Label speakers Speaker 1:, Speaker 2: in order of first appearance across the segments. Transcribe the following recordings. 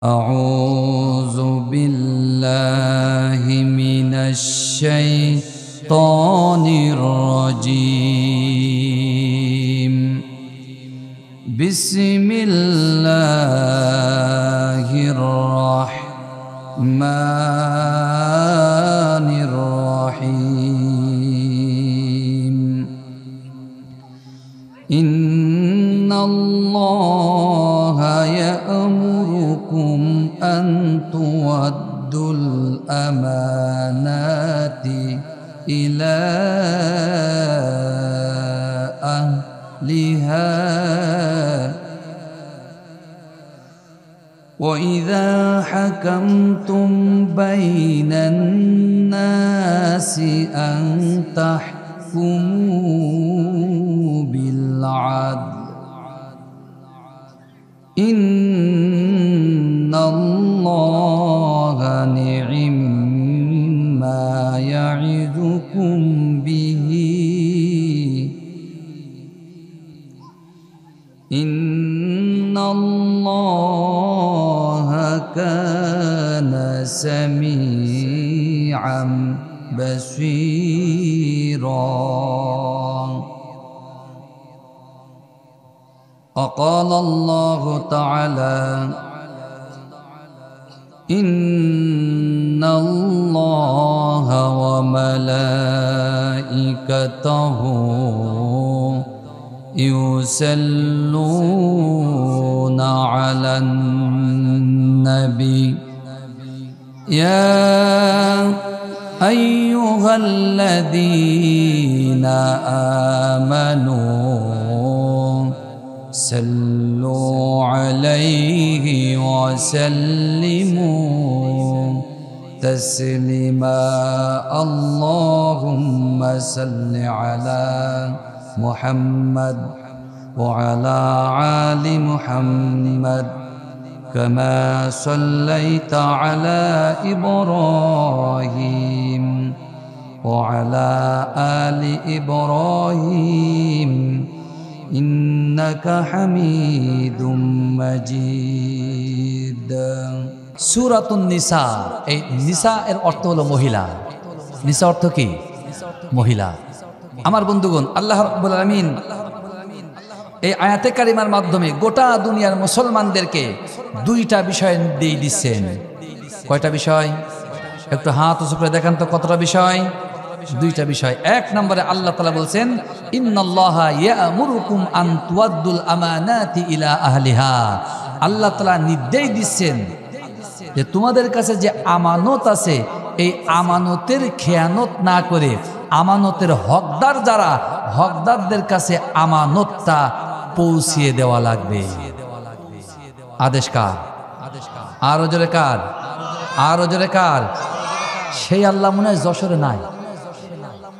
Speaker 1: أعوذ بالله من الشيطان الرجيم بسم الله الرحمن الرحيم إن الله يأمركم أن تودوا الأمانات إلى أهلها وإذا حكمتم بين الناس أن تحكموا بالعدل إن الله نعم ما يعظكم به إن الله كان سميعا بصيرا وقال الله تعالى إن الله وملائكته يصلون على النبي يا أيها الذين آمنوا صلوا عليه وسلموا تسليما اللهم صل على محمد وعلى آل محمد كما صليت على إبراهيم وعلى آل إبراهيم إنك حميد مجيد সূরাতুন নিসা এই নিসা এর অর্থ হলো মহিলা নিসা অর্থ কি মহিলা আমার বন্ধুগণ আল্লাহ রাব্বুল আলামিন এই আয়াতে কারিমার মাধ্যমে গোটা দুনিয়ার মুসলমানদেরকে দুইটা বিষয় দিয়ে দিচ্ছেন কয়টা বিষয় একটু হাত উঁচু করে দেখান তো কতটা বিষয় দুইটা বিষয় এক নম্বরে আল্লাহ তাআলা বলছেন ইন্নাল্লাহা ইয়া'মুরুকুম আন তুআদ্দুল আমানাতি ইলা আহলিহা আল্লাহ তাআলা নির্দেশ দিচ্ছেন যে তোমাদের কাছে যে আমানত আছে এই আমানতের খেয়ানত না করে আমানতের হকদার যারা হকদারদের কাছে আমানতটা পৌঁছিয়ে দেওয়া লাগবে আদেশ কার আরো জোরে কার আরো জোরে কার সেই আল্লাহ মনে হয় যশোরে নাই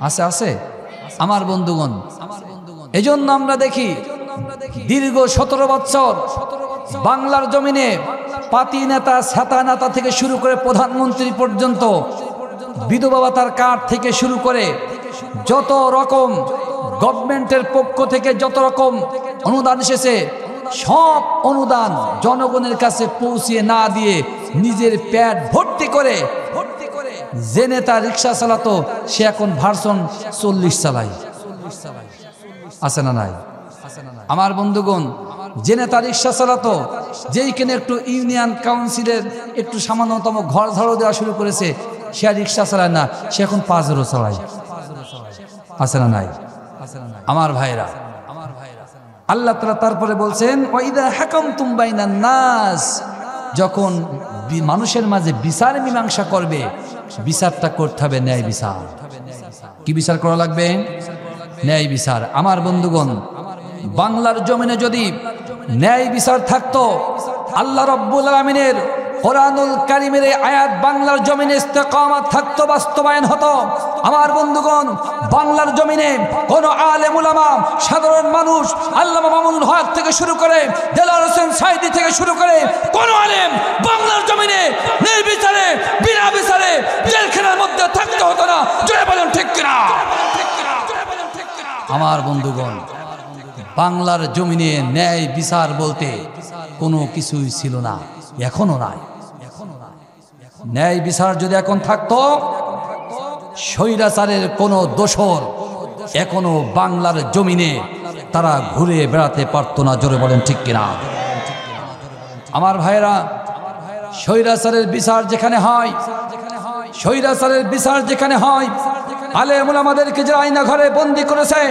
Speaker 1: আছে আছে আমার বন্ধুগণ এজন্য আমরা দেখি দীর্ঘ 17 বছর বাংলার জমিনে পাতি নেতা ছাতা নেতা থেকে শুরু করে প্রধানমন্ত্রী পর্যন্ত বিধবা ভাতার কার্ড থেকে শুরু করে যত রকম গভর্নমেন্টের পক্ষ থেকে যত রকম অনুদান এসেছে সব অনুদান জনগণের কাছে পৌঁছিয়ে না দিয়ে নিজের পেট ভর্তি করে যে নেতা রিক্সা চালাতো সে এখন ভার্সন 40 চালায় আছে না নাই আমার বন্ধুগণ যে নেতা রিক্সা চালাতো যেইখানে একটু ইউনিয়ন কাউন্সিলের একটু সামান্যতম ঘর ঝাড়ু দেওয়া শুরু করেছে সে আর রিক্সা চালায় না সে এখন পাজেরো চালায় আছে না নাই আমার ভাইরা আল্লাহ তাআলা তারপরে বলছেন ওয়াইদা হাকামতুম বাইনান নাস যখন মানুষের মাঝে বিচার মীমাংসা করবে বিচারটা করতে হবে ন্যায় বিচার কি বিচার করা লাগবে ন্যায় বিচার আমার বন্ধুগণ বাংলার জমিনে যদি ন্যায় বিচার থাকতো আল্লাহ রাব্বুল আলামিনের কোরআনুল কারীমের এই আয়াত বাংলার জমিনে ইস্তেকামাত থাকতো বাস্তবায়ন হতো আমার বন্ধুগণ বাংলার জমিনে কোন আলেম উলামা সাধারণ মানুষ আল্লামা মামুনুল হক থেকে শুরু করে দেলাওয়ার হোসেন সাঈদী থেকে শুরু করে কোন আলেম বাংলার জমিনে নির্বিচারে বিনা বিচারে জেলখানার মধ্যে থাকতে হতো না জয় বলেন ঠিক কিনা আমার বন্ধুগণ বাংলার জমিনে ন্যায় বিচার বলতে কোনো কিছুই ছিল না। এখনো নাই। ন্যায় বিচার যদি এখন থাকতো, স্বৈরাচারের কোনো দোসর এখনো বাংলার জমিনে তারা ঘুরে বেড়াতে পারতো না। জোরে বলেন ঠিক কিনা? আমার ভাইরা, স্বৈরাচারের বিচার যেখানে হয়, স্বৈরাচারের বিচার যেখানে হয়, আলেম ওলামাদেরকে যে আয়না ঘরে বন্দী করেছে,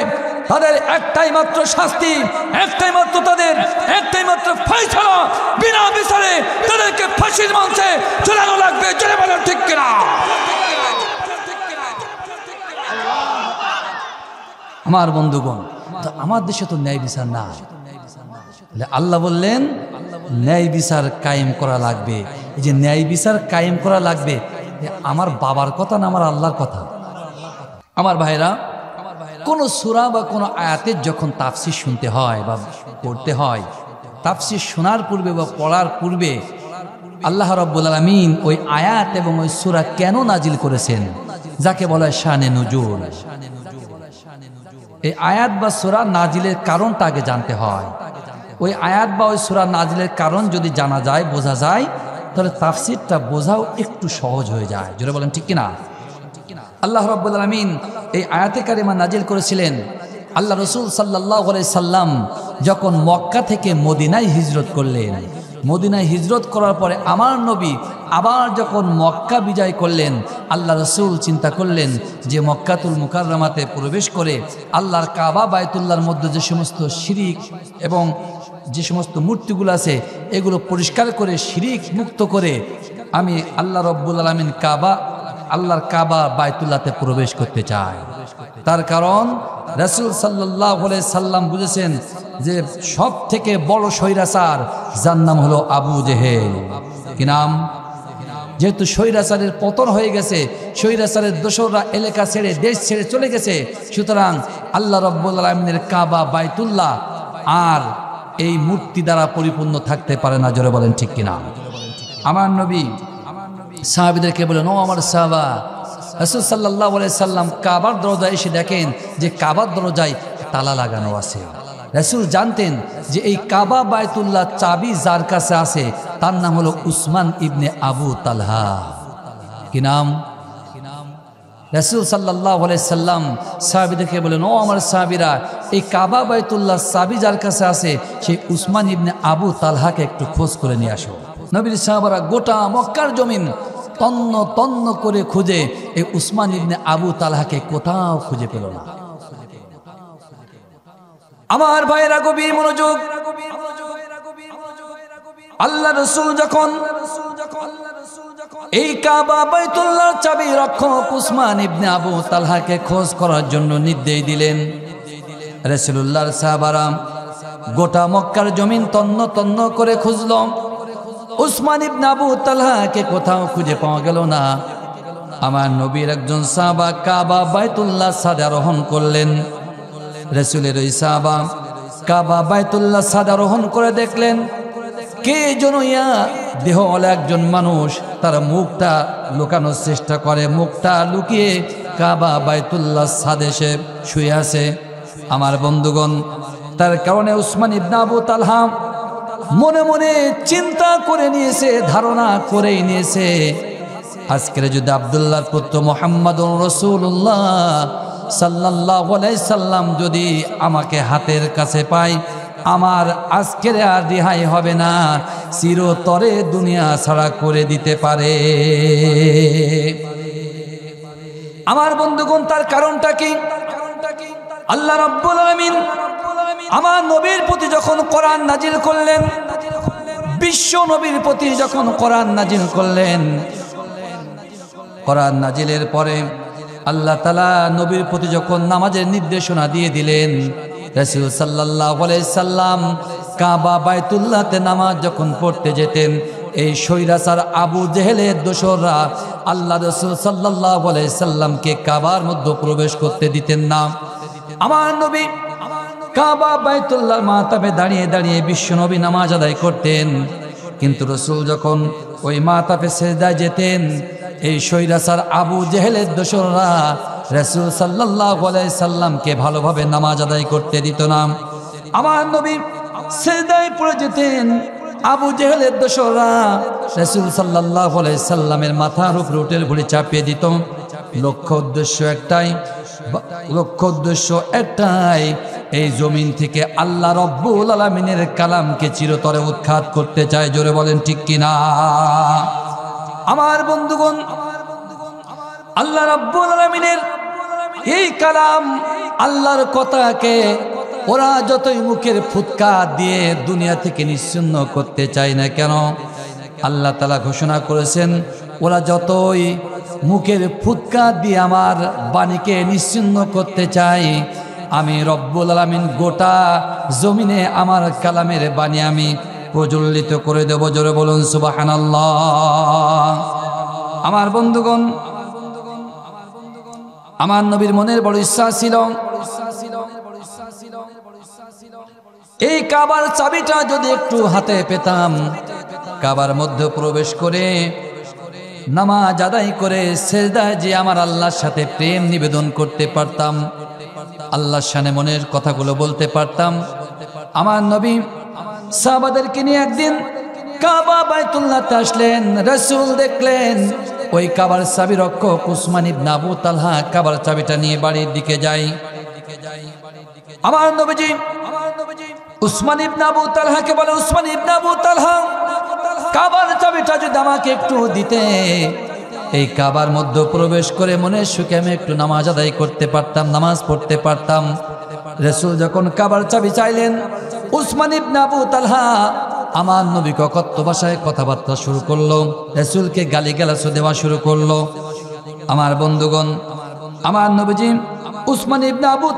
Speaker 1: তাদের একটাই মাত্র শাস্তি, একটাই মাত্র তাদের একটাই মাত্র ফয়সালা, বিনা বিচারে তাদেরকে ফাঁসির মঞ্চে ঝুলানো লাগবে। জোরে বলেন ঠিক কিনা? আমার বন্ধুগণ, তো আমার দেশে তো ন্যায় বিচার না। আল্লাহ বললেন ন্যায় বিচার কায়েম করা লাগবে। এই যে ন্যায় বিচার কায়েম করা লাগবে, আমার বাবার কথা না আমার আল্লাহর কথা? আমার ভাইরা, কোন সূরা বা কোন আয়াতের যখন তাফসীর শুনতে হয় বা পড়তে হয়, তাফসীর শোনার পূর্বে বা পড়ার পূর্বে আল্লাহ রাব্বুল আলামিন ওই আয়াত এবং ওই সূরা কেন নাজিল করেছেন, যাকে বলা হয় শানে নুজুল, এই আয়াত বা সূরা নাজিলের কারণটা আগে জানতে হয়। ওই আয়াত বা ওই সূরা নাজিলের কারণ যদি জানা যায়, বোঝা যায়, তাহলে তাফসীরটা বোঝাও একটু সহজ হয়ে যায়। জোরে বলেন ঠিক কিনা? আল্লাহ রাব্বুল আলামিন এই আয়াতে কারিমা নাজিল করেছিলেন আল্লাহ রাসূল সাল্লাল্লাহু আলাইহি সাল্লাম যখন মক্কা থেকে মদিনায় হিজরত করলেন। মদিনায় হিজরত করার পরে আমার নবী আবার যখন মক্কা বিজয় করলেন, আল্লাহ রাসূল চিন্তা করলেন যে মক্কাতুল মুকাররমাতে প্রবেশ করে আল্লাহর কাবা বাইতুল্লাহর মধ্যে যে সমস্ত শিরিক এবং যে সমস্ত মূর্তিগুলো আছে এগুলো পরিষ্কার করে শিরিক মুক্ত করে আমি আল্লাহ রাব্বুল আলামিন আল্লাহর কাবা বাইতুল্লাহতে প্রবেশ করতে চায়। তার কারণ রাসূল সাল্লাল্লাহু আলাইহি সাল্লাম বুঝেছেন যে সব থেকে বড় স্বৈরাচার, যার নাম হলো আবু জেহেল। কি নাম? যেহেতু স্বৈরাচারের পতন হয়ে গেছে, স্বৈরাচারের দোসররা এলাকা ছেড়ে দেশ ছেড়ে চলে গেছে, সুতরাং আল্লাহ রাব্বুল আলামিনের কাবা বাইতুল্লাহ আর এই মূর্তি দ্বারা পরিপূর্ণ থাকতে পারে না। জোরে বলেন ঠিক কিনা? আমার নবী সাহাবীদেরকে বলেন, ও আমার সাহাবা, রাসূল সাল্লাল্লাহু আলাইহি সাল্লাম কাবার দরজায় এসে দেখেন যে কাবার দরজায় তালা লাগানো আছে। রাসূল জানতেন যে এই কাবা বাইতুল্লাহ চাবি যার কাছে আছে তার নাম হলো উসমান ইবনে আবু তালহা। কি নাম? রাসূল সাল্লাল্লাহু আলাইহি সাল্লাম সাহাবীদেরকে বলেন, ও আমার সাহাবীরা, এই কাবা বাইতুল্লাহ চাবি যার কাছে আছে সেই উসমান ইবনে আবু তালহাকে একটু খোঁজ করে নিয়ে আসো। নবীর সাহাবারা গোটা মক্কার জমিন তন্ন তন্ন করে খুঁজে এই উসমান ইবনে আবু তালহাকে কোথাও খুঁজে পেল না। আমার ভাইরা গভীর মনোযোগ, আল্লাহ রাসূল যখন এই কাবা বাইতুল্লাহ চাবি রক্ষক উসমান ইবনে আবু তালহাকে খোঁজ করার জন্য নির্দেশ দিলেন, রাসূলুল্লাহর সাহাবারা গোটা মক্কার জমিন তন্ন তন্ন করে খুঁজল, উসমান ইবনে আবু তালহাকে কোথাও খুঁজে পাওয়া গেল না। আমার নবীর একজন সাহাবা কাবা বাইতুল্লাহ ছাদে আরোহণ করলেন। রাসূলের ওই সাহাবা কাবা বাইতুল্লাহ ছাদে আরোহণ করে দেখলেন কে যেন দেহওয়ালা একজন মানুষ তার মুখটা লুকানোর চেষ্টা করে, মুখটা লুকিয়ে কাবা বাইতুল্লাহ ছাদে সে শুয়ে আছে। আমার বন্ধুগণ, তার কারণে উসমান ইবনে আবু তালহা মনে মনে চিন্তা করে নিয়েছে, ধারণা করেই নিয়েছে, আজকের যদি আব্দুল্লাহর পুত্র মুহাম্মাদুর রাসূলুল্লাহ সাল্লাল্লাহু আলাইহি সাল্লাম যদি আমাকে হাতের কাছে পায়, আমার আজকের আর রেহাই হবে না, চিরতরে দুনিয়া ছাড়া করে দিতে পারে। আমার বন্ধুগণ, তার কারণটা কি? আল্লাহ রাব্বুল আলামিন আমার নবীর প্রতি যখন কোরআন নাজিল করলেন, বিশ্ব নবীর প্রতি যখন কোরআন নাজিল করলেন, কোরআন নাজিলের পরে আল্লাহ তাআলা নবীর প্রতি যখন নামাজের নির্দেশনা দিয়ে দিলেন, রাসূল সাল্লাল্লাহু আলাইহি সাল্লাম কাবা বাইতুল্লাহতে নামাজ যখন পড়তে যেতেন, এই স্বৈরাচার আবু জেহেলের দোসররা আল্লাহ রাসূল সাল্লাল্লাহু আলাইহি সাল্লামকে কাবার মধ্যে প্রবেশ করতে দিতেন না। আমার নবী কাবা বাইতুল্লাহর মাতাবে দাঁড়িয়ে দাঁড়িয়ে বিশ্ব নবী নামাজ আদায় করতেন, কিন্তু রাসূল যখন ওই মাতাবে সিজদায় যেতেন, এই স্বৈরাচার আবু জেহেলের দোসররা রাসূল সাল্লাল্লাহু আলাইহি সাল্লামকে ভালোভাবে নামাজ আদায় করতে দিত না। আমার নবী সিজদায় পড়ে যেতেন, আবু জেহেলের দোসররা রাসূল সাল্লাল্লাহু আলাইহি সাল্লামের মাথার উপরে উটের ভুঁড়ি চাপিয়ে দিত। লক্ষ্য উদ্দেশ্য একটাই, এই জমিন থেকে আল্লাহ রব্বুল আলামিনের কালামকে চিরতরে উৎখাত করতে চায়। জোরে বলেন ঠিক কিনা? আমার বন্ধুগণ, আল্লাহ রব্বুল আলামিনের এই কালাম, আল্লাহর কথাকে ওরা যতই মুখের ফুৎকা দিয়ে দুনিয়া থেকে নিশ্চিহ্ন করতে চায় না কেন, আল্লাহ তাআলা ঘোষণা করেছেন, ওরা যতই মুখের ফুৎকা দিয়ে আমার বাণীকে নিশ্চিহ্ন করতে চায়, আমি রব্বুল আলামিন গোটা জমিনে আমার কালামের বাণী আমি প্রজ্বলিত করে দেব। জোরে বলুন সুবহানাল্লাহ। আমার বন্ধুগণ, আমার নবীর মনের বড় ইচ্ছা ছিল এই কাবার চাবিটা যদি একটু হাতে পেতাম, কাবার মধ্যে প্রবেশ করে নামাজ আদায় করে সেজদায় যে আমার আল্লাহর সাথে প্রেম নিবেদন করতে পারতাম, আল্লাহর শানে মনের কথাগুলো বলতে পারতাম। আমার নবী সাহাবাদেরকে নিয়ে একদিন কাবা বাইতুল্লাহতে আসলেন। রাসূল দেখলেন ওই কাবার চাবি রক্ষক উসমান ইবনে আবু তালহা কাবার চাবিটা নিয়ে বাড়ির দিকে যায়। আমার নবীজি উসমান ইবনে আবু তালহাকে বলে, উসমান ইবনে আবু তালহা, কাবার চাবিটা যদি আমাকে একটু দিতে, এই কাবার মধ্যে প্রবেশ করে মনের সুখে আমি একটু নামাজ আদায় করতে পারতাম, নামাজ পড়তে পারতাম। রাসূল যখন কাবার চাবি চাইলেন, উসমান ইবনে আবু তালহা আমার নবীকে অকথ্য ভাষায় কথাবার্তা শুরু করলো, রাসূলকে গালিগালাজ দেওয়া শুরু করলো। আমার বন্ধুগণ, আমার নবীজি উসমান ইবনে আবু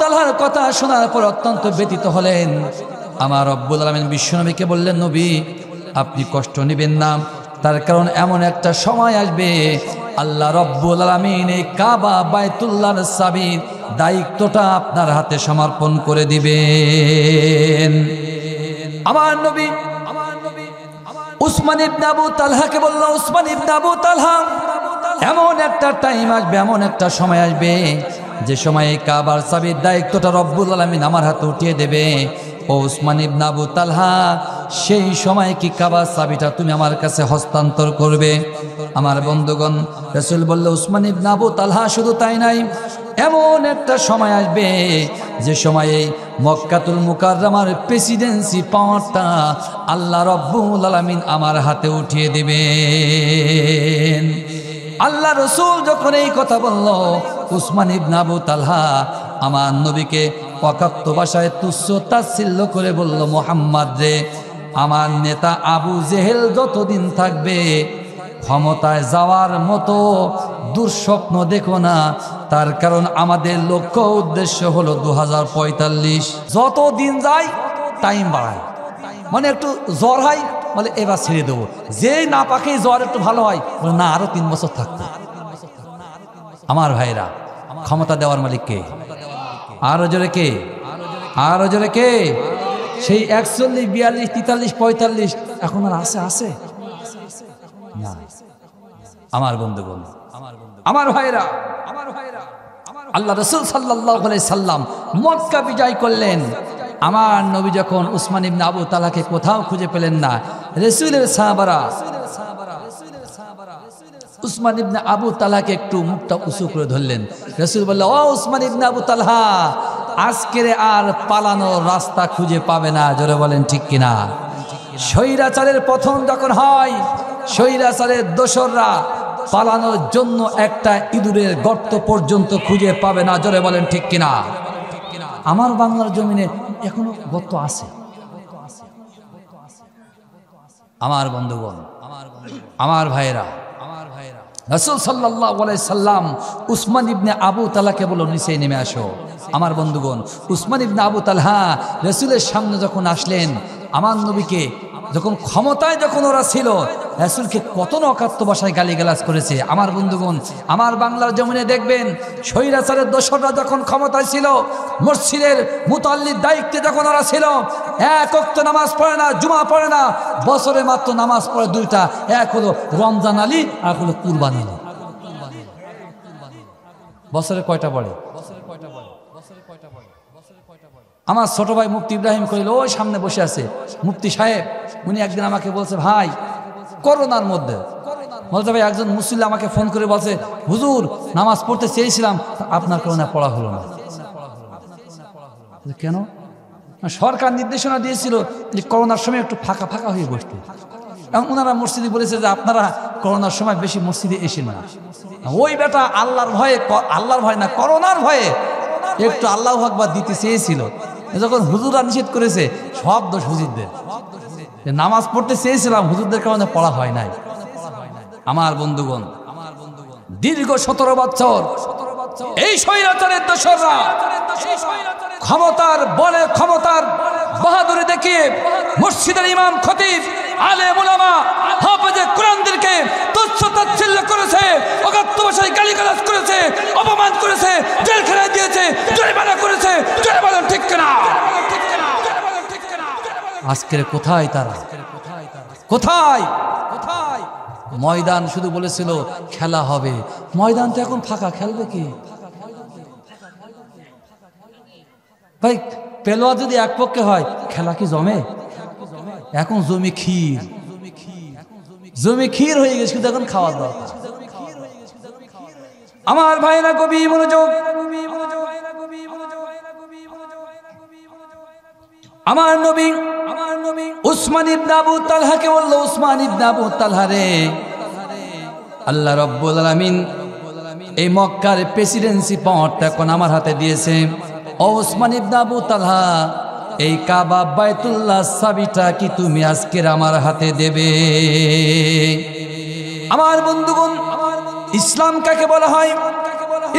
Speaker 1: তালহার কথা শোনার পর অত্যন্ত ব্যথিত হলেন। আমার রব্বুল আলামিন বিশ্বনবীকে বললেন, নবী আপনি কষ্ট নেবেন না, তার কারণ এমন একটা সময় আসবে আল্লাহ রব্বুল আলামিন এই কাবা বাইতুল্লাহর চাবির দায়িত্বটা আপনার হাতে সমর্পণ করে দিবেন। আমার নবী উসমান ইবনে আবু তালহাকে বলল, উসমান ইবনে আবু তালহা, এমন একটা টাইম আসবে, এমন একটা সময় আসবে যে সময়ে কাবার চাবির দায়িত্বটা রব্বুল আলামিন আমার হাতে উঠিয়ে দেবে। ও উসমান ইবনে আবু তালহা, সেই সময় কি কাবার চাবিটা তুমি আমার কাছে হস্তান্তর করবে? আমার বন্ধুগণ, রাসূল বলল, উসমান ইবনে আবু তালহা, শুধু তাই নাই, এমন একটা সময় আসবে যে সময়ে মক্কাতুল মুকাররমার প্রেসিডেন্সি পাওয়ারটা আল্লাহ রব্বুল আলামিন আমার হাতে উঠিয়ে দিবেন। আল্লাহ রসুল যখন এই কথা বলল, উসমান ইবনে আবু তালহা আমার নবীকে অকথ্য ভাষায় তুচ্ছ তাচ্ছিল্য করে বলল, মুহাম্মদ রে, আমার নেতা আবু জেহেল যতদিন থাকবে ক্ষমতায় যাওয়ার মতো দুঃস্বপ্ন দেখো না, তার কারণ আমাদের লক্ষ্য উদ্দেশ্য হলো 2045। যত দিন যায় টাইম বাড়ায়, মানে একটু জ্বর হয় বলে এবার ছেড়ে দেবো, যেই না পাকে জ্বর একটু ভালো হয় বলে না আরো 3 বছর থাকতো। আমার ভাইরা, ক্ষমতা দেওয়ার মালিক কে? আরো জোরে কে? আরো জোরে কে? সেই 41, 42, 43, 45 এখন আর আছে না। আমার বন্ধুগণ, আমার ভাইরা, আল্লাহ রাসূল সাল্লাল্লাহু আলাইহি সাল্লাম মক্কা বিজয় করলেন। আমার নবী যখন উসমান ইবনে আবু তালহাকে কোথাও খুঁজে পেলেন না, রাসূলের সাহাবারা উসমান ইবনে আবু তালহাকে একটু মুখটা উঁচু করে ধরলেন। রাসূল বলল, ও উসমান ইবনে আবু তালহা, আজকের আর পালানোর রাস্তা খুঁজে পাবে না। জোরে বলেন ঠিক কিনা? স্বৈরাচারের পতন যখন হয়, স্বৈরাচারের দোসররা পালানোর জন্য একটা ইঁদুরের গর্ত পর্যন্ত খুঁজে পাবে না। জোরে বলেন ঠিক কিনা? আমার বাংলার জমিনে এখনো গর্ত আছে। আমার বন্ধুগণ, আমার ভাইরা, রাসূল সাল্লাল্লাহু আলাইহি সাল্লাম উসমান ইবনে আবু তালহাকে বলল, নিচে নেমে আসো। আমার বন্ধুগণ, উসমান ইবনে আবু তালহা রাসূলের সামনে যখন আসলেন, আমার নবীকে যখন ক্ষমতায় যখন ওরা ছিল, রাসূলকে কত অকথ্য ভাষায় গালিগালাজ করেছে। আমার বন্ধুগণ, আমার বাংলার জমিনে দেখবেন স্বৈরাচারের দোসররা যখন ক্ষমতায় ছিল, মসজিদের মুতাল্লির দায়িত্বে যখন ওরা ছিল, এক ওয়াক্ত নামাজ পড়ে না, জুমা পড়ে না, বছরে মাত্র নামাজ পড়ে 2টা, এক হলো রমজান আলী আর হলো কুরবানি আলী। বছরে কয়টা পড়ে? আমার ছোট ভাই মুফতি ইব্রাহিম কইল ওই সামনে বসে আছে মুফতি সাহেব, উনি একদিন আমাকে বলছে ভাই করোনার মধ্যে বলতে ভাই একজন মুসল্লি আমাকে ফোন করে বলছে হুজুর নামাজ পড়তে চেয়েছিলাম আপনার করোনা পড়া হলো না। কেন? সরকার নির্দেশনা দিয়েছিল যে করোনার সময় একটু ফাঁকা ফাঁকা হয়ে বসতে, এবং ওনারা মসজিদে বলেছে যে আপনারা করোনার সময় বেশি মসজিদে এসে না। ওই বেটা আল্লাহর ভয় না করোনার ভয়ে একটু আল্লাহু আকবার দিতে চেয়েছিল, যখন হুজুররা নিষেধ করেছে সব দোষ হুজুরদের। নামাজ পড়তে চেয়েছিলাম হুজুরদের কারণে পড়া হয় নাই। আমার বন্ধুগণ, দীর্ঘ 17 বছর এই স্বৈরাচারের দোসররা ক্ষমতার বলে ক্ষমতার বাহাদুরি দেখিয়ে মসজিদের ইমাম খতিব আলেম উলামা হাফেজে কোরআনদেরকে তুচ্ছ-তাচ্ছিল্য করেছে, অকথ্য ভাষায় গালিগালাজ করেছে, অপমান করেছে, জেলখানায় দিয়েছে, জরিমানা করেছে। জরিমানা ঠিক কিনা? আজকের কোথায় তারা? কোথায়? ময়দান শুধু বলেছিল খেলা হবে, ময়দান তো এখন ফাঁকা, খেলবে কি ভাই? পেলোয়া যদি এক পক্ষে হয় খেলা কি জমে? এখন জমি ক্ষীর হয়ে গেছে, কিন্তু এখন খাওয়ার দরকার। আমার ভাইরা কবি মনোযোগ, আমার নবী উসমান ইবনে আবু তালহাকে বলল, উসমান ইবনে আবু তালহা রে, আল্লাহ রাব্বুল আলামিন এই মক্কার প্রেসিডেন্সি পাওয়ারটা এখন আমার হাতে দিয়েছে। ও উসমান ইবনে আবু তালহা, এই কাবা বাইতুল্লাহ চাবিটা কি তুমি আজকের আমার হাতে দেবে? আমার বন্ধুগণ, ইসলাম কাকে বলা হয়?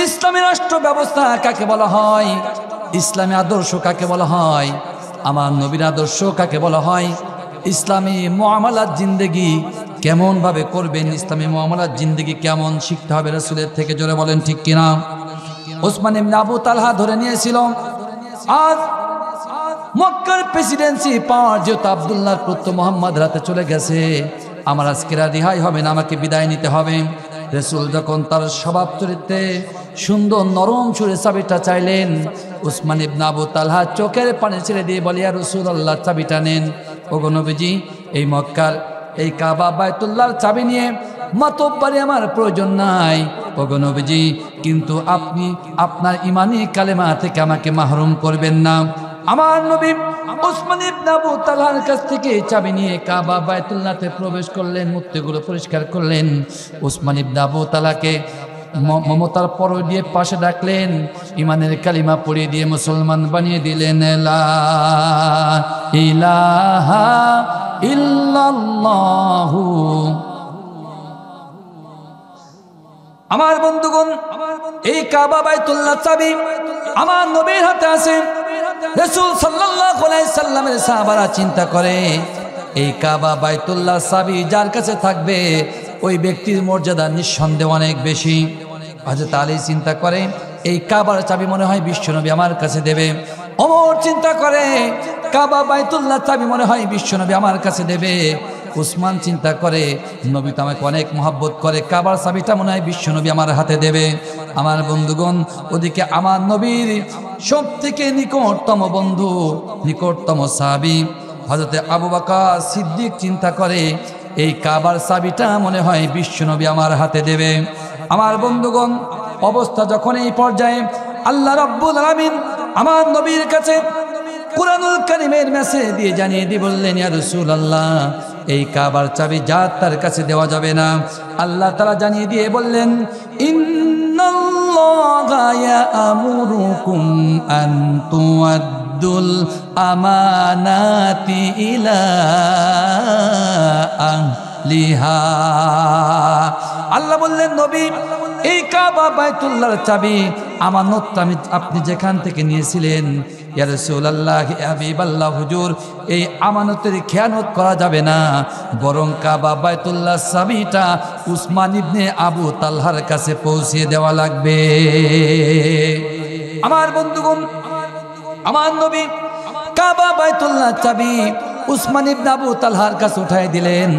Speaker 1: ইসলামী রাষ্ট্র ব্যবস্থা কাকে বলা হয়? ইসলামী আদর্শ কাকে বলা হয়? আমার নবীর আদর্শ কাকে বলা হয়? ইসলামী মুআমালাত জিন্দেগি কেমন ভাবে করবেন, ইসলামী মুআমালাত জিন্দেগি কেমন শিখতে হবে রাসূলের থেকে, জোরে বলেন ঠিক কিনা? উসমান ইবনে আবু তালহা ধরে নিয়েছিল আজ মক্কার প্রেসিডেন্সি পাওয়ার যেহেতু আব্দুল্লাহর পুত্র মুহাম্মদ রাতে চলে গেছে, আমার আজকের রিহাই হবে না, আমাকে বিদায় নিতে হবে। রাসূল যখন তার স্বভাব চরিত্রে সুন্দর নরম সুরে চাবিটা চাইলেন, উসমান ইবনে আবু তালহা চোখের পানি ছেড়ে দিয়ে বলে, ইয়া রাসূলুল্লাহ চাবিটা নেন। ওগো নবীজি, এই মক্কার এই কাবা বাইতুল্লাহর চাবি নিয়ে মাতব্বরি আমার প্রয়োজন নাই ওগো নবীজি, কিন্তু আপনি আপনার ইমানি কালেমা থেকে আমাকে মাহরুম করবেন না। আমার নবী উসমান ইবনে আবু তালহার কাছ থেকে চাবি নিয়ে কাবা বাইতুল্লাহতে প্রবেশ করলেন, মূর্তিগুলো পরিষ্কার করলেন। উসমান ইবনে আবু তালহাকে মমতার পরশ দিয়ে পাশে ডাকলেন, ইমানের কালিমা পড়িয়ে দিয়ে মুসলমান বানিয়ে দিলেন। লা ইলাহা ইল্লাল্লাহু। আমার বন্ধুগণ, এই কাবা বাইতুল্লাহ চাবি আমার নবীর হাতে আছে। রাসূল সাল্লাল্লাহু আলাইহি সাল্লামের সাহাবারা চিন্তা করে, এই কাবা বাইতুল্লাহ চাবি যার কাছে থাকবে ওই ব্যক্তির মর্যাদা নিঃসন্দেহে অনেক বেশি। হযরত আলী চিন্তা করে, এই কাবার চাবি মনে হয় বিশ্বনবী আমার কাছে দেবে। ওমর চিন্তা করে, কাবা বাইতুল্লাহ চাবি মনে হয় বিশ্বনবী আমার কাছে দেবে। উসমান চিন্তা করে, নবী তো আমাকে অনেক মহব্বত করে, কাবার চাবিটা মনে হয় বিশ্বনবী আমার হাতে দেবে। আমার বন্ধুগণ, ওদিকে আমার নবীর সব থেকে নিকটতম বন্ধু, নিকটতম সাহাবী হযরত আবু বকর সিদ্দিক চিন্তা করে, এই কাবার চাবিটা মনে হয় বিশ্বনবী আমার হাতে দেবে। আমার বন্ধুগণ, অবস্থা যখন এই পর্যায়ে, আল্লাহ রাব্বুল আলামিন আমার নবীর কাছে কুরআনুল কারীমের মেসেজ দিয়ে জানিয়ে দিয়ে বললেন, ইয়া রাসূলুল্লাহ, এই কাবার চাবি যার তার কাছে দেওয়া যাবে না। আল্লাহ তাআলা জানিয়ে দিয়ে বললেন, ইন্নাল্লাহা ইয়া'মুরুকুম আন তুআদ্দুল আমানাতি ইলা আহলিহা। আল্লাহ বললেন, নবী, এই কাবা বাইতুল্লাহর চাবি আমানত আপনি যেখান থেকে নিয়েছিলেন, ইয়া রাসূলুল্লাহ, ইয়া হাবিবাল্লাহ, হুজুর, এই আমানতের খেয়ানত করা যাবে না, বরং কাবা বাইতুল্লাহ চাবিটা উসমান ইবনে আবু তালহার কাছে পৌঁছে দেওয়া লাগবে। আমার বন্ধুগণ, আমার নবী কাবা বাইতুল্লাহ চাবি উসমান ইবনে আবু তালহার কাছে উঠাই দিলেন।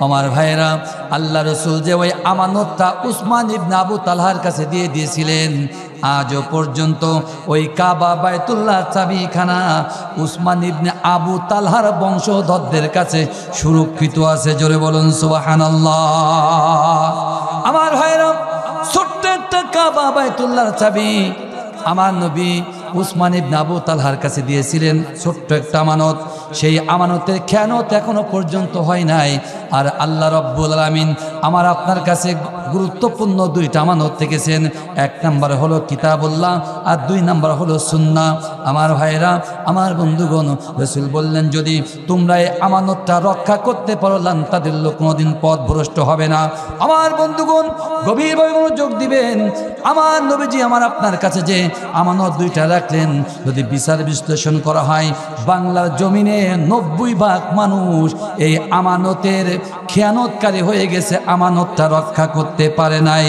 Speaker 1: আমার ভাইরা, আল্লাহ রসুল যে ওই আমানতটা উসমান ইবনে আবু তালহার কাছে দিয়ে দিয়েছিলেন, আজও পর্যন্ত ওই কাবা বাইতুল্লাহ চাবিখানা উসমান ইবনে আবু তালহার বংশধরদের কাছে সুরক্ষিত আছে। জোরে বলুন সুবহানাল্লাহ। আমার ভাইরা, ছোট্ট একটা কাবা বাইতুল্লাহর চাবি আমার নবী উসমান ইবনে আবু তালহার কাছে দিয়েছিলেন, ছোট্ট একটা আমানত। সেই আমানতের খেয়ানত এখনো পর্যন্ত হয় নাই। আর আল্লাহ রাব্বুল আলামিন আমার আপনার কাছে গুরুত্বপূর্ণ দুইটা আমানত থেকেছেন। এক নাম্বার হলো কিতাবুল্লাহ, আর দুই নাম্বার হলো সুন্নাহ। আমার ভাইরা, আমার বন্ধুগণ, রাসূল বললেন যদি তোমরা এই আমানতটা রক্ষা করতে পারো, লান তাদিল্লু, কোনোদিন পথ ভ্রষ্ট হবে না। আমার বন্ধুগণ, গভীরভাবে মনোযোগ দিবেন। আমার নবীজি আমার আপনার কাছে যে আমানত দুইটা রাখলেন, যদি বিচার বিশ্লেষণ করা হয়, বাংলার জমিনে 90% মানুষ এই আমানতের খেয়ানতকারী হয়ে গেছে, আমানতটা রক্ষা করতে পারে নাই।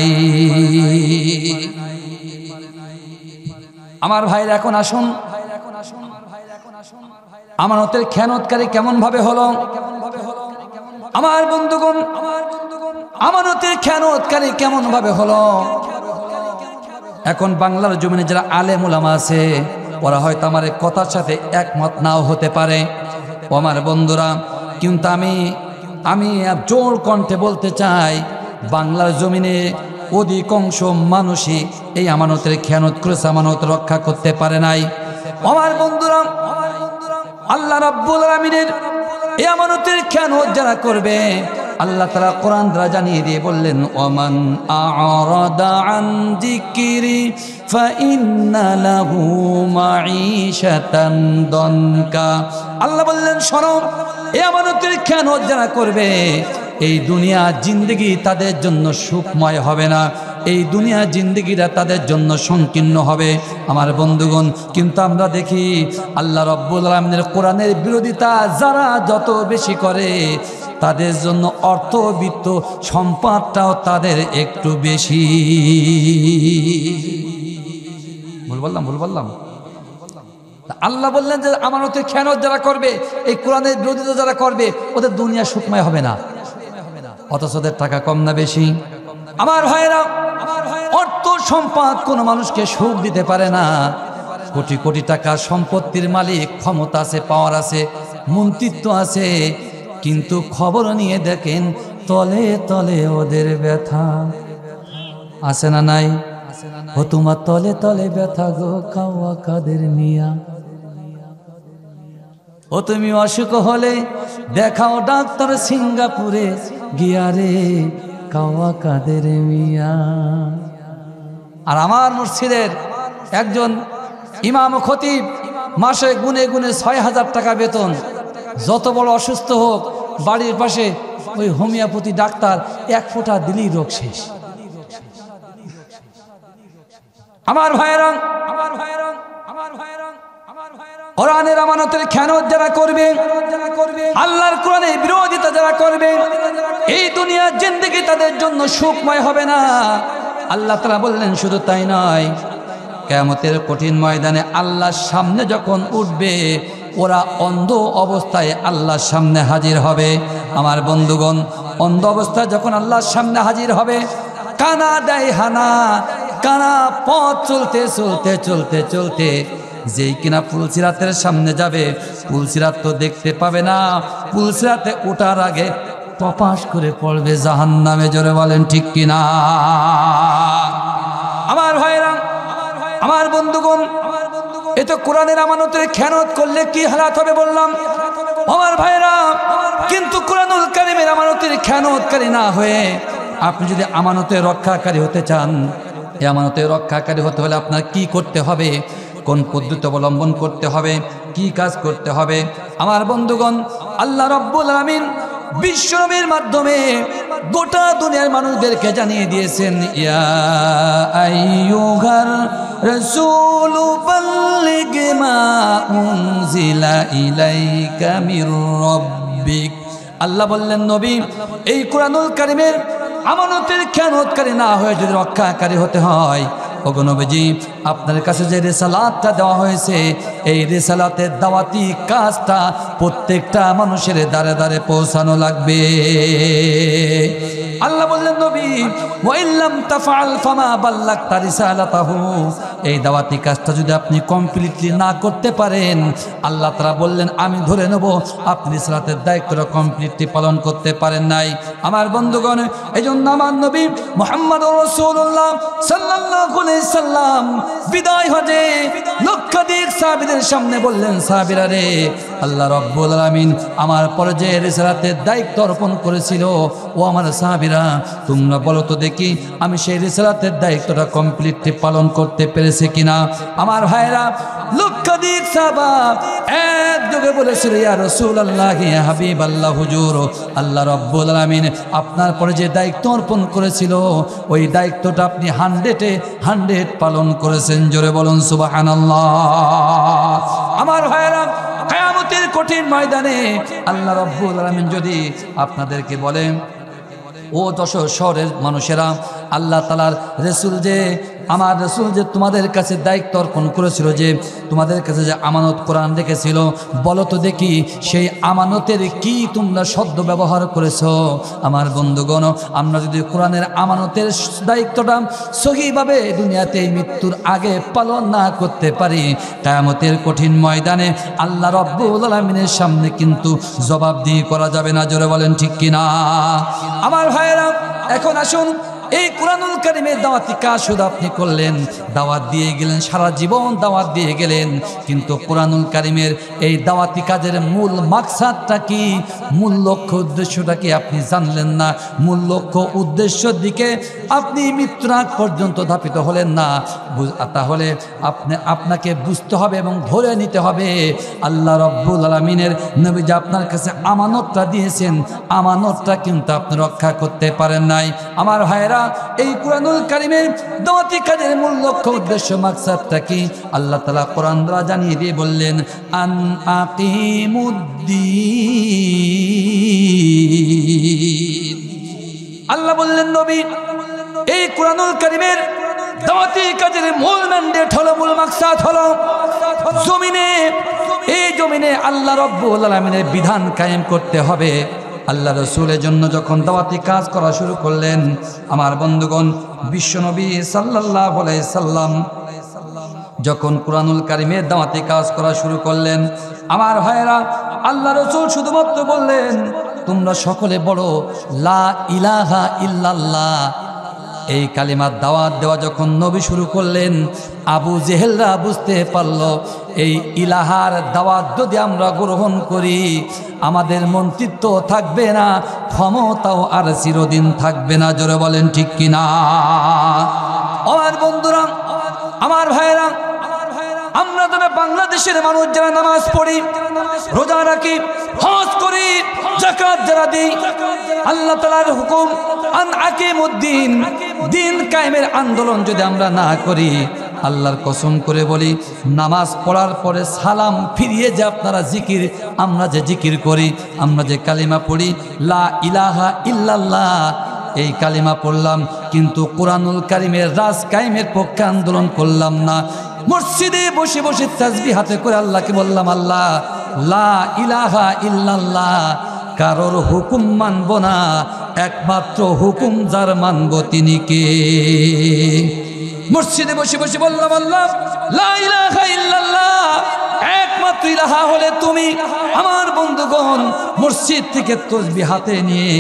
Speaker 1: আমার ভাইরা, এখন আসুন, আমানতের খেয়ানতকারী কেমন ভাবে হলো। আমার বন্ধুগণ, আমানতের খেয়ানতকারী কেমন ভাবে হলো। এখন বাংলার জমিনে যারা আলেম উলামা আছে, ওরা হয়তো আমার কথার সাথে একমত নাও হতে পারে। ও আমার বন্ধুরা, কিন্তু আমি জোর কণ্ঠে বলতে চাই, বাংলার জমিনে অধিকাংশ মানুষই এই আমানতের খেয়ানত করেছে, আমানত রক্ষা করতে পারে নাই। আমার বন্ধুরা, আল্লাহ রাব্বুল আলামিনের এই আমানতের খেয়ানত যারা করবে, আল্লাহ তাআলা কোরআন দ্বারা জানিয়ে দিয়ে বললেন, ওমান আ'রাদা আন যিকরি ফাইন্না লাহু মাঈশাতান দনকা। আল্লাহ বললেন, শোনো, এই আমানতের খেয়ানত যারা করবে, এই দুনিয়া জিন্দেগি তাদের জন্য সুখময় হবে না, এই দুনিয়া জিন্দেগিটা তাদের জন্য সংকীর্ণ হবে। আমার বন্ধুগণ, কিন্তু আমরা দেখি আল্লাহ রাব্বুল আলামিনের কোরআনের বিরোধিতা যারা যত বেশি করে, তাদের জন্য অর্থবিত্ত সম্পদটাও তাদের একটু বেশি। ভুল বললাম। আল্লাহ বললেন যে আমানতের খেয়ানত যারা করবে, এই কোরআনের বিরোধিতা যারা করবে, ওদের দুনিয়া সুখময় হবে না, অথচ ওদের টাকা কম না বেশি। আমার ভাইয়েরা, অর্থ সম্পদ কোনো মানুষকে সুখ দিতে পারে না। কোটি কোটি টাকা সম্পত্তির মালিক, ক্ষমতা আছে, পাওয়ার আছে, মন্ত্রিত্ব আছে, কিন্তু খবর নিয়ে দেখেন তলে তলে ওদের ব্যথা আছে না নাই? ও তোমার তলে তলে ব্যথা গো কাওয়া কাদের মিয়া। ও তুমি অসুখ হলে দেখাও ডাক্তার সিঙ্গাপুরে গিয়া রে, কাওয়া কাদের মিয়া। আর আমার মসজিদের একজন ইমাম খতিব মাসে গুনে গুনে ৬,০০০ টাকা বেতন, যত বড় অসুস্থ হোক, বাড়ির পাশে ওই হোমিওপ্যাথি ডাক্তার ১ ফোঁটা দিলেই রোগ শেষ। আমার ভাইয়েরা, কোরআনের আমানতের খেয়ানত যারা করবে, আল্লাহর কোরআনের বিরোধিতা যারা করবে, এই দুনিয়ার জিন্দেগি তাদের জন্য সুখময় হবে না। আল্লাহ তাআলা বললেন, শুধু তাই নয়, কিয়ামতের কঠিন ময়দানে আল্লাহর সামনে যখন উঠবে, ওরা অন্ধ অবস্থায় আল্লাহর সামনে হাজির হবে। আমার বন্ধুগণ, অন্ধ অবস্থায় যখন আল্লাহর সামনে হাজির হবে, কানা দেয় হানা, কানা পথ চলতে চলতে চলতে চলতে যেই কিনা পুলসিরাতের সামনে যাবে, পুলসিরাত তো দেখতে পাবে না, পুলসিরাতে ওঠার আগে টপাস করে পড়বে জাহান্নামে। জোরে বলেন ঠিক কিনা? আমার ভাইরা, আমার বন্ধুগণ, এ তো কোরআনের আমানতের খেয়ানত করলে কি হালাত হবে বললাম। আমার ভাইরা, কিন্তু কোরআনুল কারীমের আমানতের খেয়ানতকারী না হয়ে আপনি যদি আমানতের রক্ষাকারী হতে চান, এই আমানতের রক্ষাকারী হতে হলে আপনার কি করতে হবে, কোন পদ্ধতি অবলম্বন করতে হবে, কি কাজ করতে হবে। আমার বন্ধুগণ, আল্লাহ রাব্বুল আলামিন বিশ্বনবীর মাধ্যমে গোটা দুনিয়ার মানুষদেরকে জানিয়ে দিয়েছেন, ইয়া আইয়ুহার রাসূলু বাল্লিগ মা উনজিলা ইলাইকা মির রাব্বিক। আল্লাহ বললেন, নবী, এই কোরআনুল কারীমের আমানতের খেয়ানতকারী না হয়ে যদি রক্ষাকারী হতে হয়, ওগো নবীজি, আপনার কাছে যে রিসালাতটা দেওয়া হয়েছে, এই রিসালাতের দাওয়াতি কাজটা প্রত্যেকটা মানুষের দ্বারে দ্বারে পৌঁছানো লাগবে। আল্লাহ বললেন, নবী ওয়া ইল্লাম তাফআল ফামা বাল্লাগতা রিসালাতাহু, এই দাওয়াতি কাজটা যদি আপনি কমপ্লিটলি না করতে পারেন, আল্লাহ তাআলা বললেন আমি ধরে নেব আপনি রিসালাতের দায়িত্বটা কমপ্লিটলি পালন করতে পারেন নাই। আমার বন্ধুগণ, এইজন্য আমার নবী মুহাম্মদুর রাসূলুল্লাহ সাল্লাল্লাহু আলাইহি সাল্লাম বিদায় হজে লক্ষাধিক সাহাবীদের সামনে বললেন, সাহাবীরা রে, আল্লাহ রাব্বুল আলামিন আমার পরে যে রিসালাতের দায়িত্ব অর্পণ করেছিল, ও আমার সাহাবীরা, তোমরা বলো তো দেখি আমি সেই রিসালাতের দায়িত্বটা কমপ্লিটলি পালন করতে পেরেছি কিনা। আমার ভাইরা, লক্ষাধিক সাহাবা একযোগে বলেছিল, ইয়া রাসূলুল্লাহ, ইয়া হাবিবাল্লাহ, হুজুর, আল্লাহ রাব্বুল আলামিন আপনার পরে যে দায়িত্ব অর্পণ করেছিল, ওই দায়িত্বটা আপনি 100 পালন করেছেন। জোরে বলুন সুবহানাল্লাহ। আমার ভাইরা, কিয়ামতের কঠিন ময়দানে আল্লাহ রাব্বুল আলামিন যদি আপনাদেরকে বলেন, ও যশোর শহরের মানুষেরা, আল্লাহ তাআলার রাসূল যে, আমার রাসূল যে তোমাদের কাছে দায়িত্ব অর্পণ করেছিল, যে তোমাদের কাছে যে আমানত কোরআন রেখেছিল, বলো তো দেখি সেই আমানতের কি তোমরা সদ্য ব্যবহার করেছো। আমার বন্ধুগণ, আমরা যদি কোরআনের আমানতের দায়িত্বটা সহিভাবে দুনিয়াতে মৃত্যুর আগে পালন না করতে পারি, কিয়ামতের কঠিন ময়দানে আল্লাহ রাব্বুল আলামিনের সামনে কিন্তু জবাবদিহি করা যাবে না। জোরে বলেন ঠিক কিনা। আমার ভাইয়েরা, এখন আসুন, এই কুরআনুল কারীমের দাওয়াতি কাজ শুধু আপনি করলেন, দাওয়াত দিয়ে গেলেন, সারা জীবন দাওয়াত দিয়ে গেলেন, কিন্তু কুরআনুল কারীমের এই দাওয়াতি কাজের মূল মাকসাদটা কি, মূল লক্ষ্য উদ্দেশ্যটা কি আপনি জানলেন না। মূল লক্ষ্য উদ্দেশ্যের দিকে আপনি মৃত্যুর আগ পর্যন্ত ধাপিত হলেন না। তাহলে আপনাকে বুঝতে হবে এবং ধরে নিতে হবে, আল্লাহ রাব্বুল আলামিনের নবী যে আপনার কাছে আমানতটা দিয়েছেন, আমানতটা কিন্তু আপনি রক্ষা করতে পারেন নাই। আমার ভাইরা, এই কুরআনুল কারীমের দাওয়াতি কাজের মূল লক্ষ্য উদ্দেশ্য মাকসাদটা কি, আল্লাহ তাআলা কোরআন দ্বারা জানিয়ে দিয়ে বললেন, আন আকিমুদ্দিন। আল্লাহ বললেন, নবী, এই কুরআনুল কারীমের দাওয়াতি কাজের মূল ম্যান্ডেট হলো, মূল মাকসাদ হলো জমিনে, এই জমিনে আল্লাহ রাব্বুল আলামিনের বিধান কায়েম করতে হবে। আল্লাহ রাসূলের জন্য যখন দাওয়াতি কাজ করা শুরু করলেন, আমার বন্ধুগণ, বিশ্বনবী সাল্লাল্লাহু আলাইহি সাল্লাম যখন কুরআনুল কারীমের দাওয়াতি কাজ করা শুরু করলেন, আমার ভাইয়েরা, আল্লাহ রাসূল শুধুমাত্র বললেন, তোমরা সকলে বড় লা ইলাহা ইল্লাল্লাহ। এই কালিমার দাওয়াত দেওয়া যখন নবী শুরু করলেন, আবু জেহেলরা বুঝতে পারল, এই ইলাহার দাওয়াত যদি আমরা গ্রহণ করি, আমাদের মন্ত্রিত্ব থাকবে না, ক্ষমতাও আর চিরদিন থাকবে না। জোরে বলেন ঠিক কিনা। আমার বন্ধুরা, আমার ভাইরা, আমরা যারা বাংলাদেশের মানুষ, যারা নামাজ পড়ি, রোজা রাখি, হজ করি, যাকাত যারা দিই, আল্লাহ তাআলার হুকুম আন আকিমুদ্দিন, দিন কায়েমের আন্দোলন যদি আমরা না করি, আল্লাহর কসম করে বলি, নামাজ পড়ার পরে সালাম ফিরিয়ে যে আপনারা জিকির, আমরা যে জিকির করি, আমরা যে কালিমা পড়ি, লা ইলাহা ইল্লাল্লাহ, এই কালিমা পড়লাম, কিন্তু কুরআনুল কারীমের রাজ কায়েমের পক্ষে আন্দোলন করলাম না। মসজিদে বসে বসে তাসবিহ হাতে করে আল্লাহকে বললাম, আল্লাহ লা ইলাহা ইল্লাল্লাহ, কারোর হুকুম মানব না, একমাত্র হুকুম যার মানব তিনি কে। মসজিদে বসে বসে বললাম, আল্লাহ লা ইলাহা ইল্লাল্লাহ, একমাত্র ইলাহা হলে তুমি। আমার বন্ধুগণ, মসজিদ থেকে তাসবিহ হাতে নিয়ে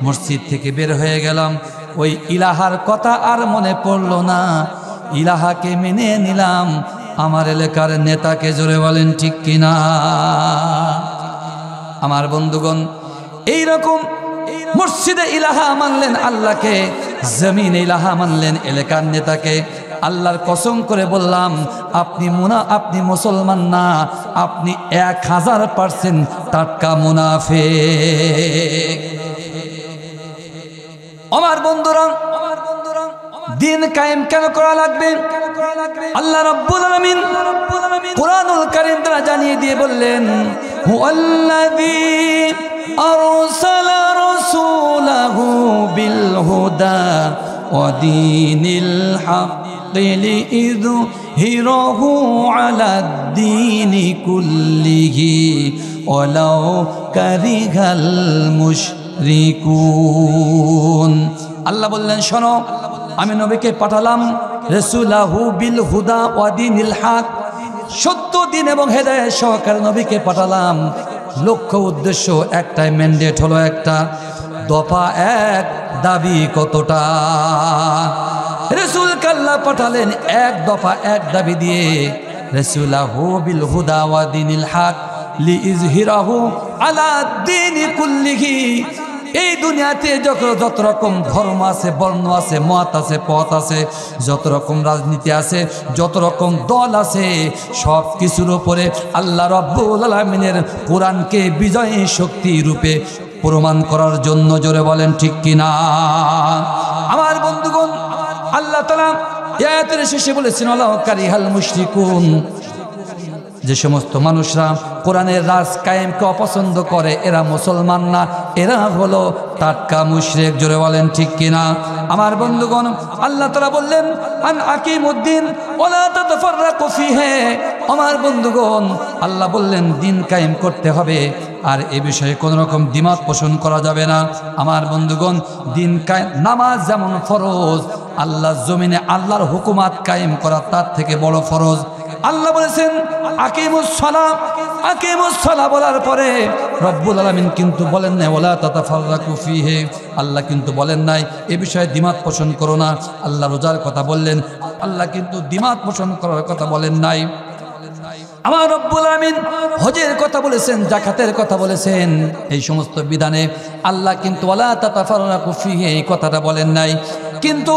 Speaker 1: মসজিদ থেকে বের হয়ে গেলাম, ওই ইলাহার কথা আর মনে পড়ল না, ইলাহাকে মেনে নিলাম, আমার এলাকার নেতাকে। জোরে বলেন ঠিক কিনা। আমার বন্ধুগণ, এইরকম মসজিদে ইলাহা মানলেন আল্লাহকে, জমিনে ইলাহা মানলেন এলাকার নেতাকে। আল্লাহর কসম করে বললাম, আপনি মুসলমান না, আপনি 1000% টাটকা মুনাফিক। আমার বন্ধুরা, দিন কায়েম কেন করা লাগবে? আল্লাহ রাব্বুল আলামিন কুরআনুল কারীম দ্বারা জানিয়ে দিয়ে বললেন, হুয়াল্লাযী আরসালা রাসূলাহু বিল হুদা ওয়া দীনিল হক লিইযহিরাহু আলাদ-দীনি কুল্লিহি ওয়ালাউ কারিহাল মুশরিকুন। আল্লাহ বললেন, শোনো, আমি নবীকে পাঠালাম রাসূলাহু বিল হুদা ওয়া দীনিল হক, সত্য দিন এবং হেদায়েত সহকারে নবীকে পাঠালাম। লক্ষ্য উদ্দেশ্য একটাই, ম্যান্ডেট হলো একটা, দফা এক, দাবি কতটা? রাসূলকে আল্লাহ পাঠালেন এক দফা এক দাবি দিয়ে, রাসূলাহু বিল হুদা ওয়া দীনিল হক লিইযহিরাহু আলাদ-দীনি কুল্লিহি। এই দুনিয়াতে যত রকম ধর্ম আছে, বর্ণ আছে, মত আছে, পথ আছে, যত রকম রাজনীতি আছে, যত রকম দল আছে, সব কিছুর উপরে আল্লাহ রাব্বুল আলামিনের কোরআনকে বিজয়ী শক্তি রূপে প্রমাণ করার জন্য, জোরে বলেন ঠিক কিনা? আমার বন্ধুগণ, আল্লাহ তাআলা আয়াতের শেষে বলেছেন, ওয়ালাউ কারিহাল মুশরিকুন, যে সমস্ত মানুষরা কোরআনের রাজ কায়েমকে অপছন্দ করে এরা মুসলমান না, এরা হলো টাটকা মুশরিক, জোরে বলেন ঠিক কিনা? আমার বন্ধুগণ, আল্লাহ তাআলা বললেন, আন আকিমুদ্দিন ওয়ালা তাতাফাররাকু ফিহি। আমার বন্ধুগণ, আল্লাহ বললেন দিন কায়েম করতে হবে, আর এ বিষয়ে কোনো রকম দ্বিমত পোষণ করা যাবে না। আমার বন্ধুগণ, দিন কায়েম, নামাজ যেমন ফরজ, আল্লাহ জমিনে আল্লাহর হুকুমাত কায়েম করা তার থেকে বড় ফরজ। আল্লাহ বলেছেন আকিমুস সালাহ, আকিমুস সালাহ বলার পরে রব্বুল আলামিন কিন্তু বলেন না ওয়ালা তাতাফাররাকু ফিহি। আল্লাহ কিন্তু বলেন নাই এ বিষয়ে দ্বিমত পোষণ করো না। আল্লাহ রোজার কথা বললেন, আল্লাহ কিন্তু দ্বিমত পোষণ করার কথা বলেন নাই। আমার রব্বুল আলামিন হজের কথা বলেছেন, যাকাতের কথা বলেছেন, এই সমস্ত বিধানে আল্লাহ কিন্তু ওয়ালা তাতাফাররাকু ফিহি এই কথাটা বলেন নাই। কিন্তু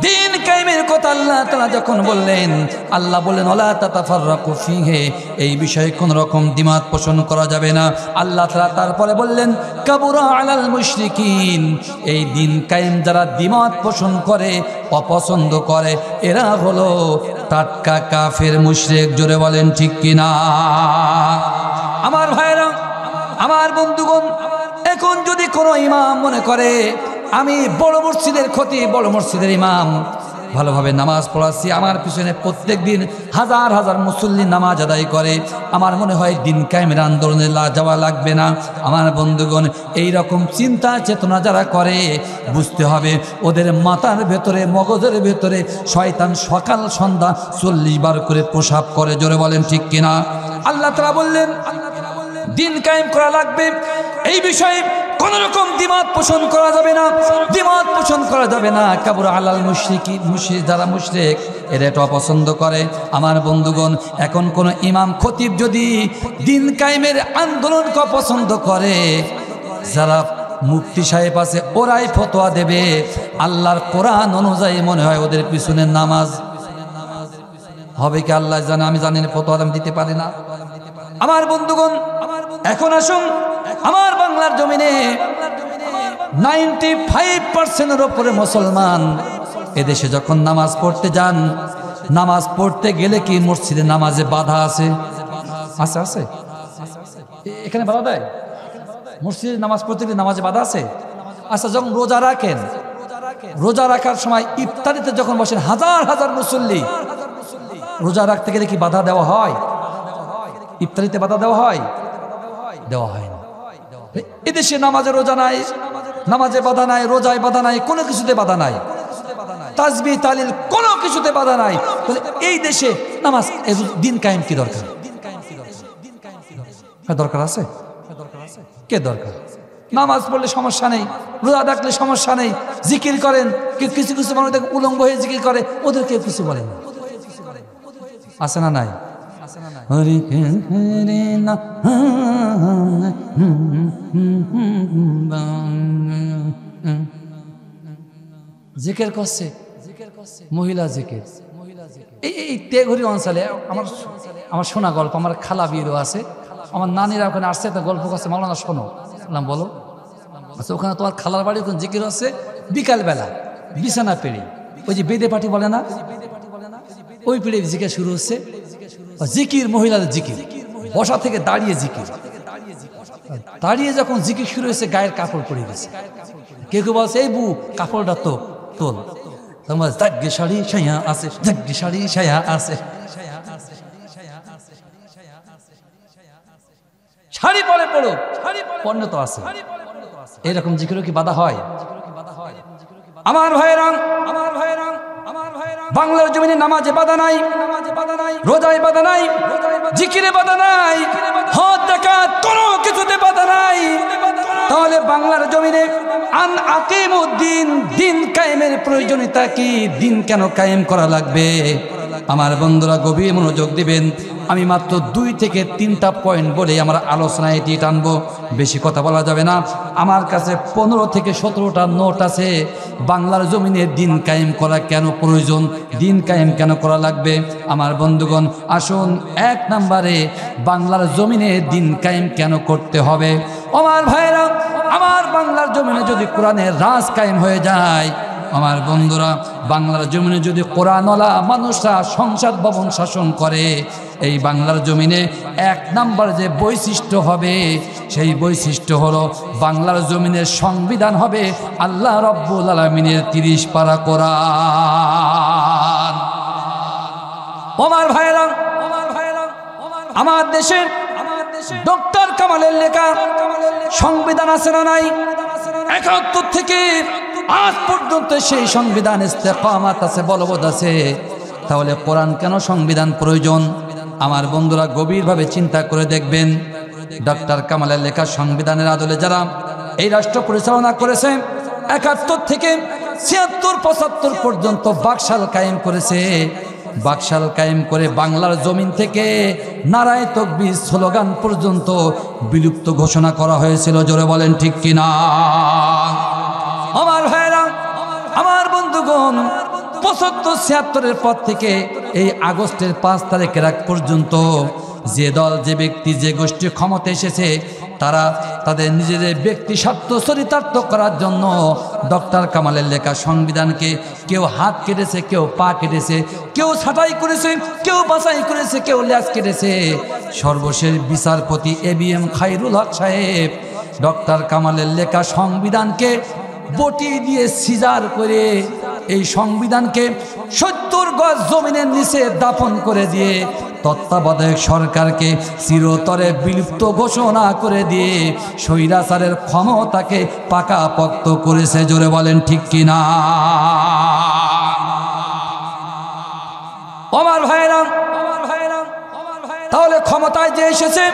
Speaker 1: দিন কায়েমের কথা আল্লাহ তাআলা যখন বললেন, আল্লাহ বললেন ওয়ালা তাতাফাররাকু ফিহি, এই বিষয়ে কোন রকম দ্বিমত পোষণ করা যাবে না। আল্লাহ তাআলা তারপরে বললেন কাবুরা আলাল মুশরিকিন, এই দিন কায়েম যারা দ্বিমত পোষণ করে, অপছন্দ করে, এরা হলো টাটকা কাফের মুশরিক, জোরে বলেন ঠিক কিনা? আমার ভাইরা, আমার বন্ধুগণ, এখন যদি কোনো ইমাম মনে করে আমি বড় মসজিদের খতিব, বড় মসজিদের ইমাম, ভালোভাবে নামাজ পড়াচ্ছি, আমার পিছনে প্রত্যেক দিন হাজার হাজার মুসল্লি নামাজ আদায় করে, আমার মনে হয় দিন কায়েমের আন্দোলনে যাওয়া লাগবে না। আমার বন্ধুগণ, এই রকম চিন্তা চেতনা যারা করে, বুঝতে হবে ওদের মাথার ভেতরে, মগজের ভেতরে শয়তান সকাল সন্ধ্যা 40 বার করে প্রসাব করে, জোরে বলেন ঠিক কিনা? আল্লাহ তাআলা বললেন দিন কায়েম করা লাগবে, এই বিষয়ে কোন রকম দ্বিমত পোষণ করা যাবে না, দ্বিমত পোষণ করা যাবে না। কাবুরা আলাল মুশরিকিন, মুশরিক যারা মুশরিক এরা এটা অপছন্দ করে। আমার বন্ধুগণ, এখন কোন ইমাম খতিব যদি দিন কায়েমের আন্দোলনকে অপছন্দ করে, যারা মুফতি সাহেব আছে ওরাই ফতোয়া দেবে, আল্লাহর কোরআন অনুযায়ী মনে হয় ওদের পিছনে নামাজ হবে কি আল্লাহ জানে, আমি জানি না, ফতোয়া আমি দিতে পারি না। আমার বন্ধুগণ, এখন আসুন আমার বাংলার জমিনে 95% উপরে মুসলমান। এদেশে যখন নামাজ পড়তে যান, নামাজ পড়তে গেলে কি মসজিদে নামাজে বাধা আছে? আছে আছে এখানে বাধা দেয়? মসজিদে নামাজ পড়তে গেলে নামাজে বাধা আছে? আচ্ছা, যখন রোজা রাখেন, রোজা রাখার সময় ইফতারিতে যখন বসেন হাজার হাজার মুসল্লি, রোজা রাখতে গেলে কি বাধা দেওয়া হয়? ইফতারিতে বাধা দেওয়া হয়? দেওয়া হয় না। এদেশে নামাজে রোজা নাই, নামাজে বাধা নাই, রোজায় বাধা নাই, কোনো কিছুতে বাধা নাই, তাসবিহ তাহলিল কোনো কিছুতে বাধা নাই। তাহলে এই দেশে নামাজ দিন কায়েম কি দরকার? দরকার আছে? কে দরকার? নামাজ পড়লে সমস্যা নেই, রোজা রাখলে সমস্যা নেই, জিকির করেন, কিছু কিছু মানুষ উলঙ্গ হয়ে জিকির করে, ওদের কেউ কিছু বলে না। আছে না নাই? জিকির করছে, মহিলা জিকির। এই তেঘরি অঞ্চলে আমার শোনা গল্প, আমার খালা বিয়েরও আছে, আমার নানিরা ওখানে আসছে, একটা গল্প করছে, মাওলানা শোনো। বলো। আচ্ছা, ওখানে তোমার খালার বাড়ি, ওখানে জিকির হচ্ছে বিকালবেলা, বিছানা পেড়ে, ওই যে বেদে পাটি বলে না, ওই পেড়ে জিকির শুরু হচ্ছে। জিকির, মহিলাদের জিকির, বসা থেকে দাঁড়িয়ে জিকির, দাঁড়িয়ে যখন জিকির শুরু হয়েছে গায়ের কাপড় পরে গেছে। কেউ কেউ বলছে এই বউ কাপড়টা তো তোল, তোমার জাগ্গে শাড়ি ছায়া আছে, জাগ্গে শাড়ি ছায়া আছে, শাড়ি পরে পড়ো, পণ্য তো আছে। এরকম জিকিরও কি বাধা হয়? আমার ভাইরা, আমার ভাইরা, আমার ভাইরা, বাংলার জমিনে নামাজে বাধা নাই, রোজায় বাধা নাই, জিকিরে বাধা নাই, হজ যাকাত কোনো কিছুতে বাধা নাই। তাহলে বাংলার জমিনে আন আকিমুদ্দিন, দিন কায়েমের প্রয়োজনীয়তা কি? দিন কেন কায়েম করা লাগবে? আমার বন্ধুরা গভীর মনোযোগ দিবেন। আমি মাত্র 2 থেকে 3টা পয়েন্ট বলে আমার আলোচনায় এটি টানবো, বেশি কথা বলা যাবে না। আমার কাছে 15 থেকে 17টা নোট আছে বাংলার জমিনে দিন কায়েম করা কেন প্রয়োজন, দিন কায়েম কেন করা লাগবে। আমার বন্ধুগণ আসুন, 1 নম্বরে বাংলার জমিনে দিন কায়েম কেন করতে হবে। আমার ভাইরা, আমার বাংলার জমিনে যদি কোরআনের রাজ কায়েম হয়ে যায়, আমার বন্ধুরা বাংলার জমিনে যদি কোরআনওয়ালা মানুষরা সংসদ ভবন শাসন করে, এই বাংলার জমিনে 1 নাম্বার যে বৈশিষ্ট্য হবে, সেই বৈশিষ্ট্য হলো বাংলার জমিনের সংবিধান হবে আল্লাহ রাব্বুল আলামিনের 30 পারা কোরআন। আমার ভাইরা, আমার দেশে ডক্টর কামালের লেখা সংবিধান আছে না নাই? 71 থেকে আজ পর্যন্ত সেই সংবিধান ইস্তেকামাত আছে, বলবৎ আছে। তাহলে কোরআন কেন সংবিধান প্রয়োজন? আমার বন্ধুরা গভীরভাবে চিন্তা করে দেখবেন, ডক্টর কামালের লেখা সংবিধানের আদলে যারা এই রাষ্ট্র পরিচালনা করেছে, 71 থেকে 76, 75 পর্যন্ত বাকশাল কায়েম করেছে। বাকশাল কায়েম করে বাংলার জমিন থেকে নারায়ে তাকবীর স্লোগান পর্যন্ত বিলুপ্ত ঘোষণা করা হয়েছিল। জোরে বলেন ঠিক কিনা? আমার ভাইরা, আমার বন্ধুগণ, 75, 76-এর পর থেকে এই আগস্টের 5 তারিখের আগ পর্যন্ত যে দল, যে ব্যক্তি, যে গোষ্ঠী ক্ষমতা এসেছে, তারা তাদের নিজেদের ব্যক্তি স্বার্থ চরিতার্থ করার জন্য ডক্টর কামালের লেখা সংবিধানকে কেউ হাত কেটেছে, কেউ পা কেটেছে, কেউ ছাঁটাই করেছে, কেউ বাছাই করেছে, কেউ ল্যাজ কেটেছে। সর্বশেষ বিচারপতি ABM খায়রুল হক সাহেব ডক্টর কামালের লেখা সংবিধানকে বটি দিয়ে সিজার করে এই সংবিধানকে 70 গজ জমিনের নিচে দাফন করে দিয়ে তত্ত্বাবধায়ক সরকারকে চিরতরে বিলুপ্ত ঘোষণা করে দিয়ে স্বৈরাচারের ক্ষমতাকে পাকাপোক্ত করেছে। জোরে বলেন ঠিক কিনা? আমার ভাইরা, তাহলে ক্ষমতায় যে এসেছে,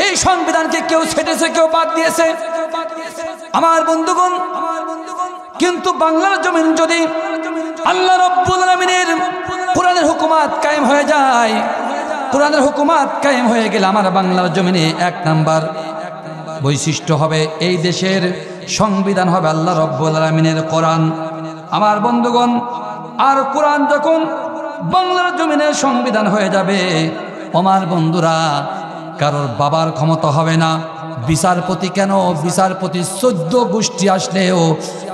Speaker 1: এই সংবিধানকে কেউ ছেটেছে, কেউ বাদ দিয়েছে। আমার বন্ধুগণ, কিন্তু বাংলার জমিন যদি আল্লাহ রাব্বুল আলামিনের কোরআনের হুকুমাত কায়েম হয়ে যায়, কোরআনের হুকুমাত কায়েম হয়ে গেলে আমার বাংলার জমিনে 1 নাম্বার বৈশিষ্ট্য হবে, এই দেশের সংবিধান হবে আল্লাহ রাব্বুল আলামিনের কোরআন। আমার বন্ধুগণ, আর কোরআন যখন বাংলার জমিনের সংবিধান হয়ে যাবে, আমার বন্ধুরা কারোর বাবার ক্ষমতা হবে না। বিচারপতি কেন, বিচারপতি 14 গোষ্ঠী আসলেও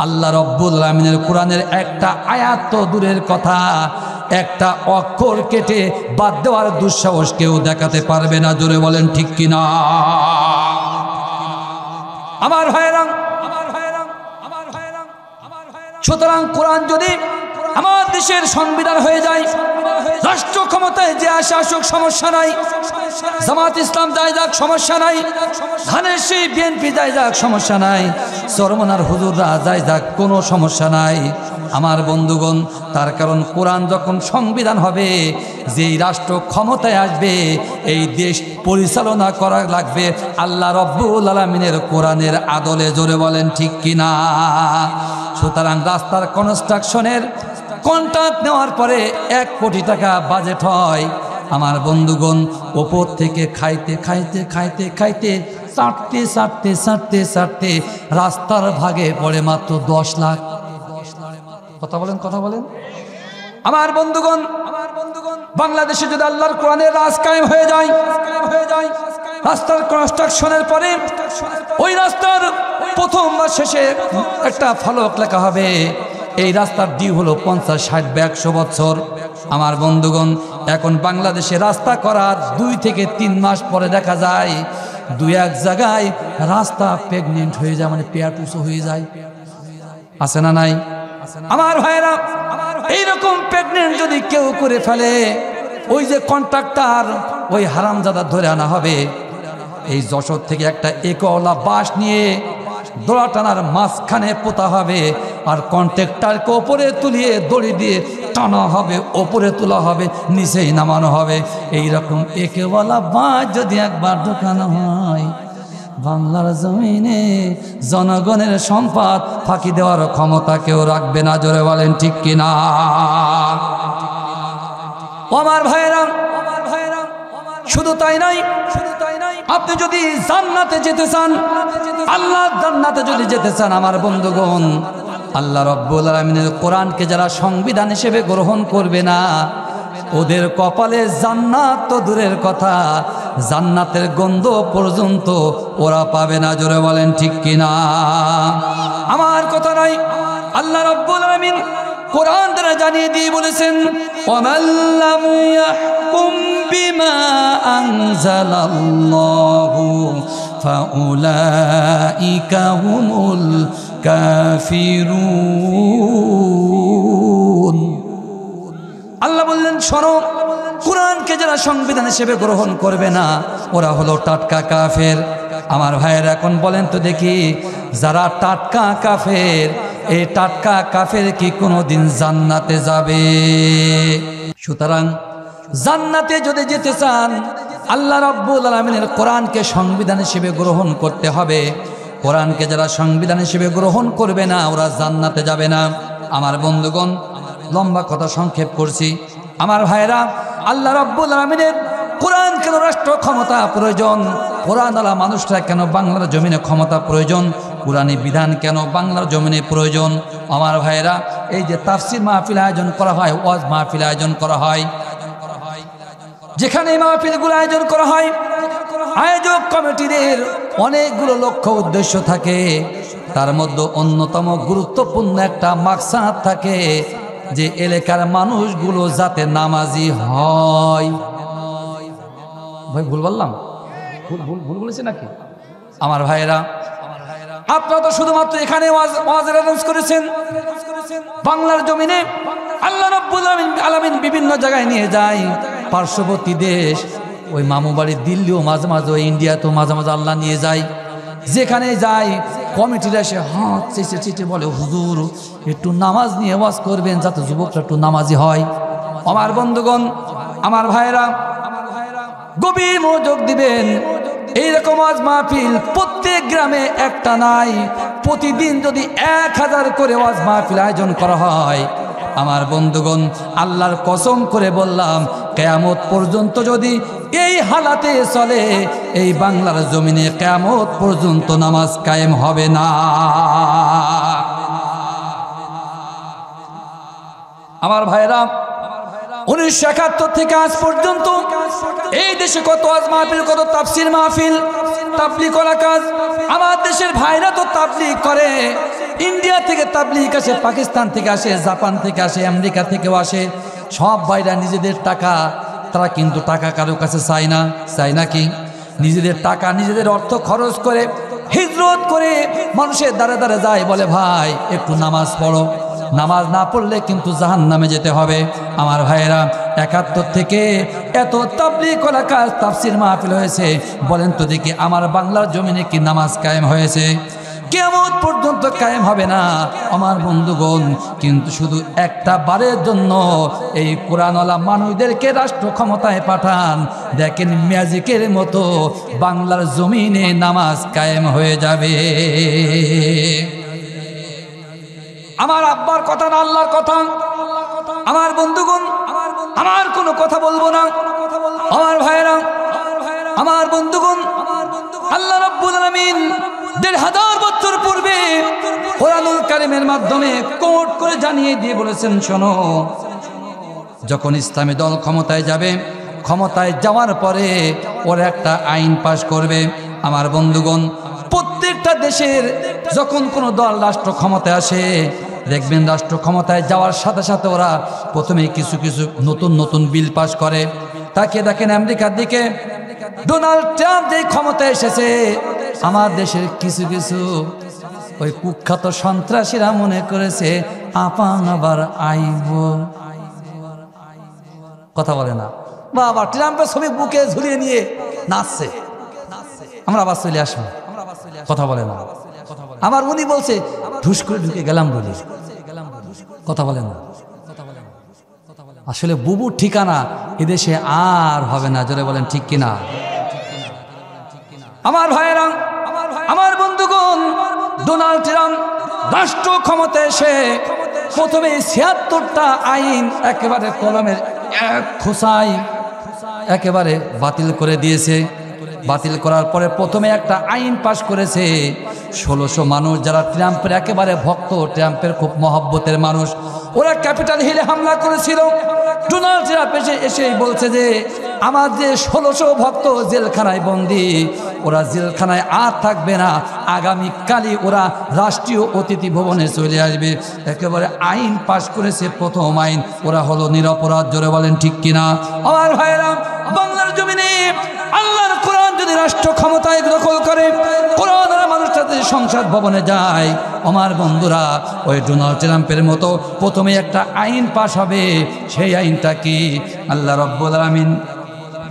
Speaker 1: আল্লাহ রাব্বুল আলামিনের কোরআনের একটা আয়াত তো দূরের কথা, একটা অক্ষর কেটে বাদ দেওয়ার দুঃসাহস কেউ দেখাতে পারবে না। জোরে বলেন ঠিক কিনা? আমার ভাইরা, সুতরাং কোরআন যদি আমার দেশের সংবিধান হয়ে যায়, রাষ্ট্র ক্ষমতায় যে আসে আসুক সমস্যা নাই, জামাত ইসলাম যায় যাক সমস্যা নাই, ধানের সেই বিএনপি যায় যাক সমস্যা নাই, চরমনার হুজুররা যায় যাক কোনো সমস্যা নাই। আমার বন্ধুগণ, তার কারণ কোরআন যখন সংবিধান হবে, যেই রাষ্ট্র ক্ষমতায় আসবে, এই দেশ পরিচালনা করা লাগবে আল্লাহ রাব্বুল আলামিনের কোরআনের আদলে। জোরে বলেন ঠিক কিনা? সুতরাং রাস্তার কনস্ট্রাকশনের কন্ট্রাক্ট নেওয়ার পরে 1 কোটি টাকা বাজেট হয়। আমার বন্ধুগণ, ওপর থেকে খাইতে খাইতে খাইতে খাইতে চাটতে চাটতে চাটতে চাটতে রাস্তার ভাগে পড়ে মাত্র 10 লাখ। কথা বলেন, কথা বলেন। আমার বন্ধুগণ, বাংলাদেশে যদি আল্লাহর কোরআনের রাজ কায়েম হয়ে যায়, রাস্তার কনস্ট্রাকশনের পরে ওই রাস্তার প্রথম বা শেষে একটা ফলক লেখা হবে, এই রাস্তার ডিউ হলো 50, 60 বা 100 বছর। আমার বন্ধুগণ, এখন বাংলাদেশে রাস্তা করার 2 থেকে 3 মাস পরে দেখা যায় 2-1 জায়গায় রাস্তা প্রেগনেন্ট হয়ে যায়, মানে পেয়ার টুসো হয়ে যায়। আছে না নাই? আমার ভাইরা, এইরকম প্রেগনেন্ট যদি কেউ করে ফেলে, ওই যে কন্ট্রাক্টর, ওই হারামজাদা ধরে আনা হবে। এই যশোর থেকে একটা একওয়ালা বাঁশ নিয়ে দোড়া টানার মাঝখানে পোতা হবে, আর কন্ট্রাক্টরকে ওপরে তুলিয়ে দড়ি দিয়ে টানা হবে, ওপরে তোলা হবে, নিচেই নামানো হবে। এইরকম একওয়ালা বাঁশ যদি একবার ঢোকানো হয়, বাংলার জমিনে জনগণের সম্পদ ফাঁকি দেওয়ার ক্ষমতা কেউ রাখবে না। জোরে বলেন ঠিক কিনা? আমার ভাইরা, শুধু তাই নাই, আপনি যদি জান্নাতে যেতে চান, আল্লাহর জান্নাতে যদি যেতে চান, আমার বন্ধুগণ, আল্লাহ রাব্বুল আলামিনের কোরআনকে যারা সংবিধান হিসেবে গ্রহণ করবে না, ওদের কপালে জান্নাত তো দূরের কথা, জান্নাতের গন্ধ পর্যন্ত ওরা পাবে না। জোরে বলেন ঠিক কিনা? আমার কথা নাই, আল্লাহ রাব্বুল আলামিন কোরআন দ্বারা জানিয়ে দিয়ে বলেছেন, ওয়ামান লাম ইয়াহকুম বিমা আনজালাল্লাহু ফাউলাইকা হুমুল কাফিরুন। আল্লাহ বললেন, শোনো, কোরআনকে যারা সংবিধান হিসেবে গ্রহণ করবে না, ওরা হলো টাটকা কাফের। আমার ভাইয়েরা, এখন বলেন তো দেখি, যারা টাটকা কাফের, এই টাটকা কাফের কি কোনোদিন জান্নাতে যাবে? সুতরাং জান্নাতে যদি যেতে চান, আল্লাহ রাব্বুল আলামিনের কোরআনকে সংবিধান হিসেবে গ্রহণ করতে হবে। কোরআনকে যারা সংবিধান হিসেবে গ্রহণ করবে না, ওরা জান্নাতে যাবে না। আমার বন্ধুগণ, লম্বা কথা সংক্ষেপ করছি। আমার ভাইরা, আল্লাহ রাব্বুল আলামিনের কোরআন কেন রাষ্ট্র ক্ষমতা প্রয়োজন? কোরআনওয়ালা মানুষরা কেন বাংলার জমিনে ক্ষমতা প্রয়োজন? কোরআনী বিধান কেন বাংলার জমিনে প্রয়োজন? আমার ভাইরা, এই যে তাফসির মাহফিল আয়োজন করা হয়, ওয়াজ মাহফিল আয়োজন করা হয়, যেখানে মাহফিলগুলো আয়োজন করা হয়, আয়োজক কমিটিদের অনেকগুলো লক্ষ্য উদ্দেশ্য থাকে। তার মধ্যে অন্যতম গুরুত্বপূর্ণ একটা মাকসাদ থাকে, যে এলাকার মানুষগুলো যাতে নামাজি হয়। ভাই ভুল বললাম? ভুল বলেছি নাকি? আমার ভাইরা, আপনারা তো শুধুমাত্র এখানে ওয়াজের অ্যানাউন্স করেছেন, বাংলার জমিনে আল্লাহ রাব্বুল আলামিন বিভিন্ন জায়গায় নিয়ে যায়। পার্শ্ববর্তী দেশ, ওই মামু বাড়ি দিল্লিও মাঝে মাঝে, ওই ইন্ডিয়া তো মাঝে মাঝে আল্লাহ নিয়ে যায়। যেখানে যায় কমিটিরা এসে হাত চেঁচে চেঁচে বলে, হুজুর একটু নামাজ নিয়ে ওয়াজ করবেন, যাতে যুবকরা একটু নামাজি হয়। আমার বন্ধুগণ, আমার ভাইরা, গভীর মনোযোগ দিবেন। এইরকম ওয়াজ মাহফিল প্রত্যেক গ্রামে একটা নাই, প্রতিদিন যদি 1000 করে ওয়াজ মাহফিল আয়োজন করা হয়, আমার বন্ধুগণ, আল্লাহর কসম করে বললাম, কিয়ামত পর্যন্ত যদি এই হালাতে চলে, এই বাংলার জমিনে কিয়ামত পর্যন্ত নামাজ কায়েম হবে না। আমার ভাইরা, 1971 থেকে আজ পর্যন্ত এই দেশে কত ওয়াজ মাহফিল, কত তাফসির মাহফিল, তাবলীগ করা কাজ। আমার দেশের ভাইরা তো তাবলীগ করে, ইন্ডিয়া থেকে তাবলীগ আসে, পাকিস্তান থেকে আসে, জাপান থেকে আসে, আমেরিকা থেকেও আসে। সব ভাইরা নিজেদের টাকা, তারা কিন্তু টাকা কারো কাছে চায় না, চায় নাকি? নিজেদের টাকা, নিজেদের অর্থ খরচ করে, হিজরত করে মানুষের দ্বারে দ্বারে যায়, বলে ভাই একটু নামাজ পড়ো, নামাজ না পড়লে কিন্তু জাহান্নামে যেতে হবে। আমার ভাইয়েরা, 71 থেকে এত তাবলীগ করা কাজ, তাফসির মাহফিল হয়েছে, বলেন তো দেখি আমার বাংলার জমিনে কি নামাজ কায়েম হয়েছে? কিয়ামত পর্যন্ত কায়েম হবে না। আমার বন্ধুগণ, কিন্তু শুধু একটা বারের জন্য এই কোরআনওয়ালা মানুষদেরকে রাষ্ট্র ক্ষমতায় পাঠান, দেখেন ম্যাজিকের মতো বাংলার জমিনে নামাজ কায়েম হয়ে যাবে। আমার আব্বার কথা না, আল্লাহর কথা। আমার বন্ধুগণ, আমার কোনো কথা বলবো না। আমার ভাইয়েরা, আমার বন্ধুগণ, আল্লাহ রাব্বুল আলামিন 1500 বছর পূর্বে কোরআনুল কারীমের মাধ্যমে কোট করে জানিয়ে দিয়ে বলেছেন, শোনো, যখন ইসলামী দল ক্ষমতায় যাবে, ক্ষমতায় যাওয়ার পরে ওরা একটা আইন পাশ করবে। আমার বন্ধুগণ, প্রত্যেকটা দেশের যখন কোনো দল রাষ্ট্র ক্ষমতায় আসে, দেখবেন রাষ্ট্র ক্ষমতায় যাওয়ার সাথে সাথে ওরা প্রথমে কিছু কিছু নতুন নতুন বিল পাশ করে। তাকে দেখেন আমেরিকার দিকে, ডোনাল্ড ট্রাম্প যে ক্ষমতায় এসেছে, আমার দেশের কিছু কিছু ওই কুখ্যাত সন্ত্রাসীরা মনে করেছে আপান আবার আইব, কথা বলে না, বাবা ট্রাম্পের ছবি বুকে ঝুলিয়ে নিয়ে নাচছে, আমরা আবার চলে আসবো, কথা বলে না। আবার উনি বলছে ঢুস করে ঢুকে গেলাম বলে, কথা বলে না। আসলে বুবুর ঠিকানা এদেশে আর হবে না, জোরে বলেন ঠিক কিনা। আমার ভাইয়েরা, আমার বন্ধুগণ, ডোনাল্ড ট্রাম্প রাষ্ট্র ক্ষমতায় এসে প্রথমে ৭৬টা আইন একেবারে কলমের এক খোসায় একেবারে বাতিল করে দিয়েছে। বাতিল করার পরে প্রথমে একটা আইন পাশ করেছে, ১৬০০ মানুষ যারা ট্রাম্পের একেবারে ভক্ত, ট্রাম্পের খুব মহব্বতের মানুষ, ওরা ক্যাপিটাল হিলে হামলা করেছিল। ডোনাল্ড ট্রাম্প এসেই বলছে যে আমার যে ১৬০০ ভক্ত জেলখানায় বন্দী, ওরা জেলখানায় আর থাকবে না, আগামীকালই ওরা রাষ্ট্রীয় অতিথি ভবনে চলে আসবে। একেবারে আইন পাশ করেছে, প্রথম আইন, ওরা হলো নিরপরাধ, জোরে বলেন ঠিক কিনা। আমার ভাইয়েরা, বাংলার জমিনে আল্লাহর কোরআন যদি রাষ্ট্র ক্ষমতায় দখল করে, কোরআন আর মানুষটা যদি সংসদ ভবনে যায়, আমার বন্ধুরা ওই ডোনাল্ড ট্রাম্পের মতো প্রথমে একটা আইন পাশ হবে। সেই আইনটা কি? আল্লাহ রাব্বুল আলামিন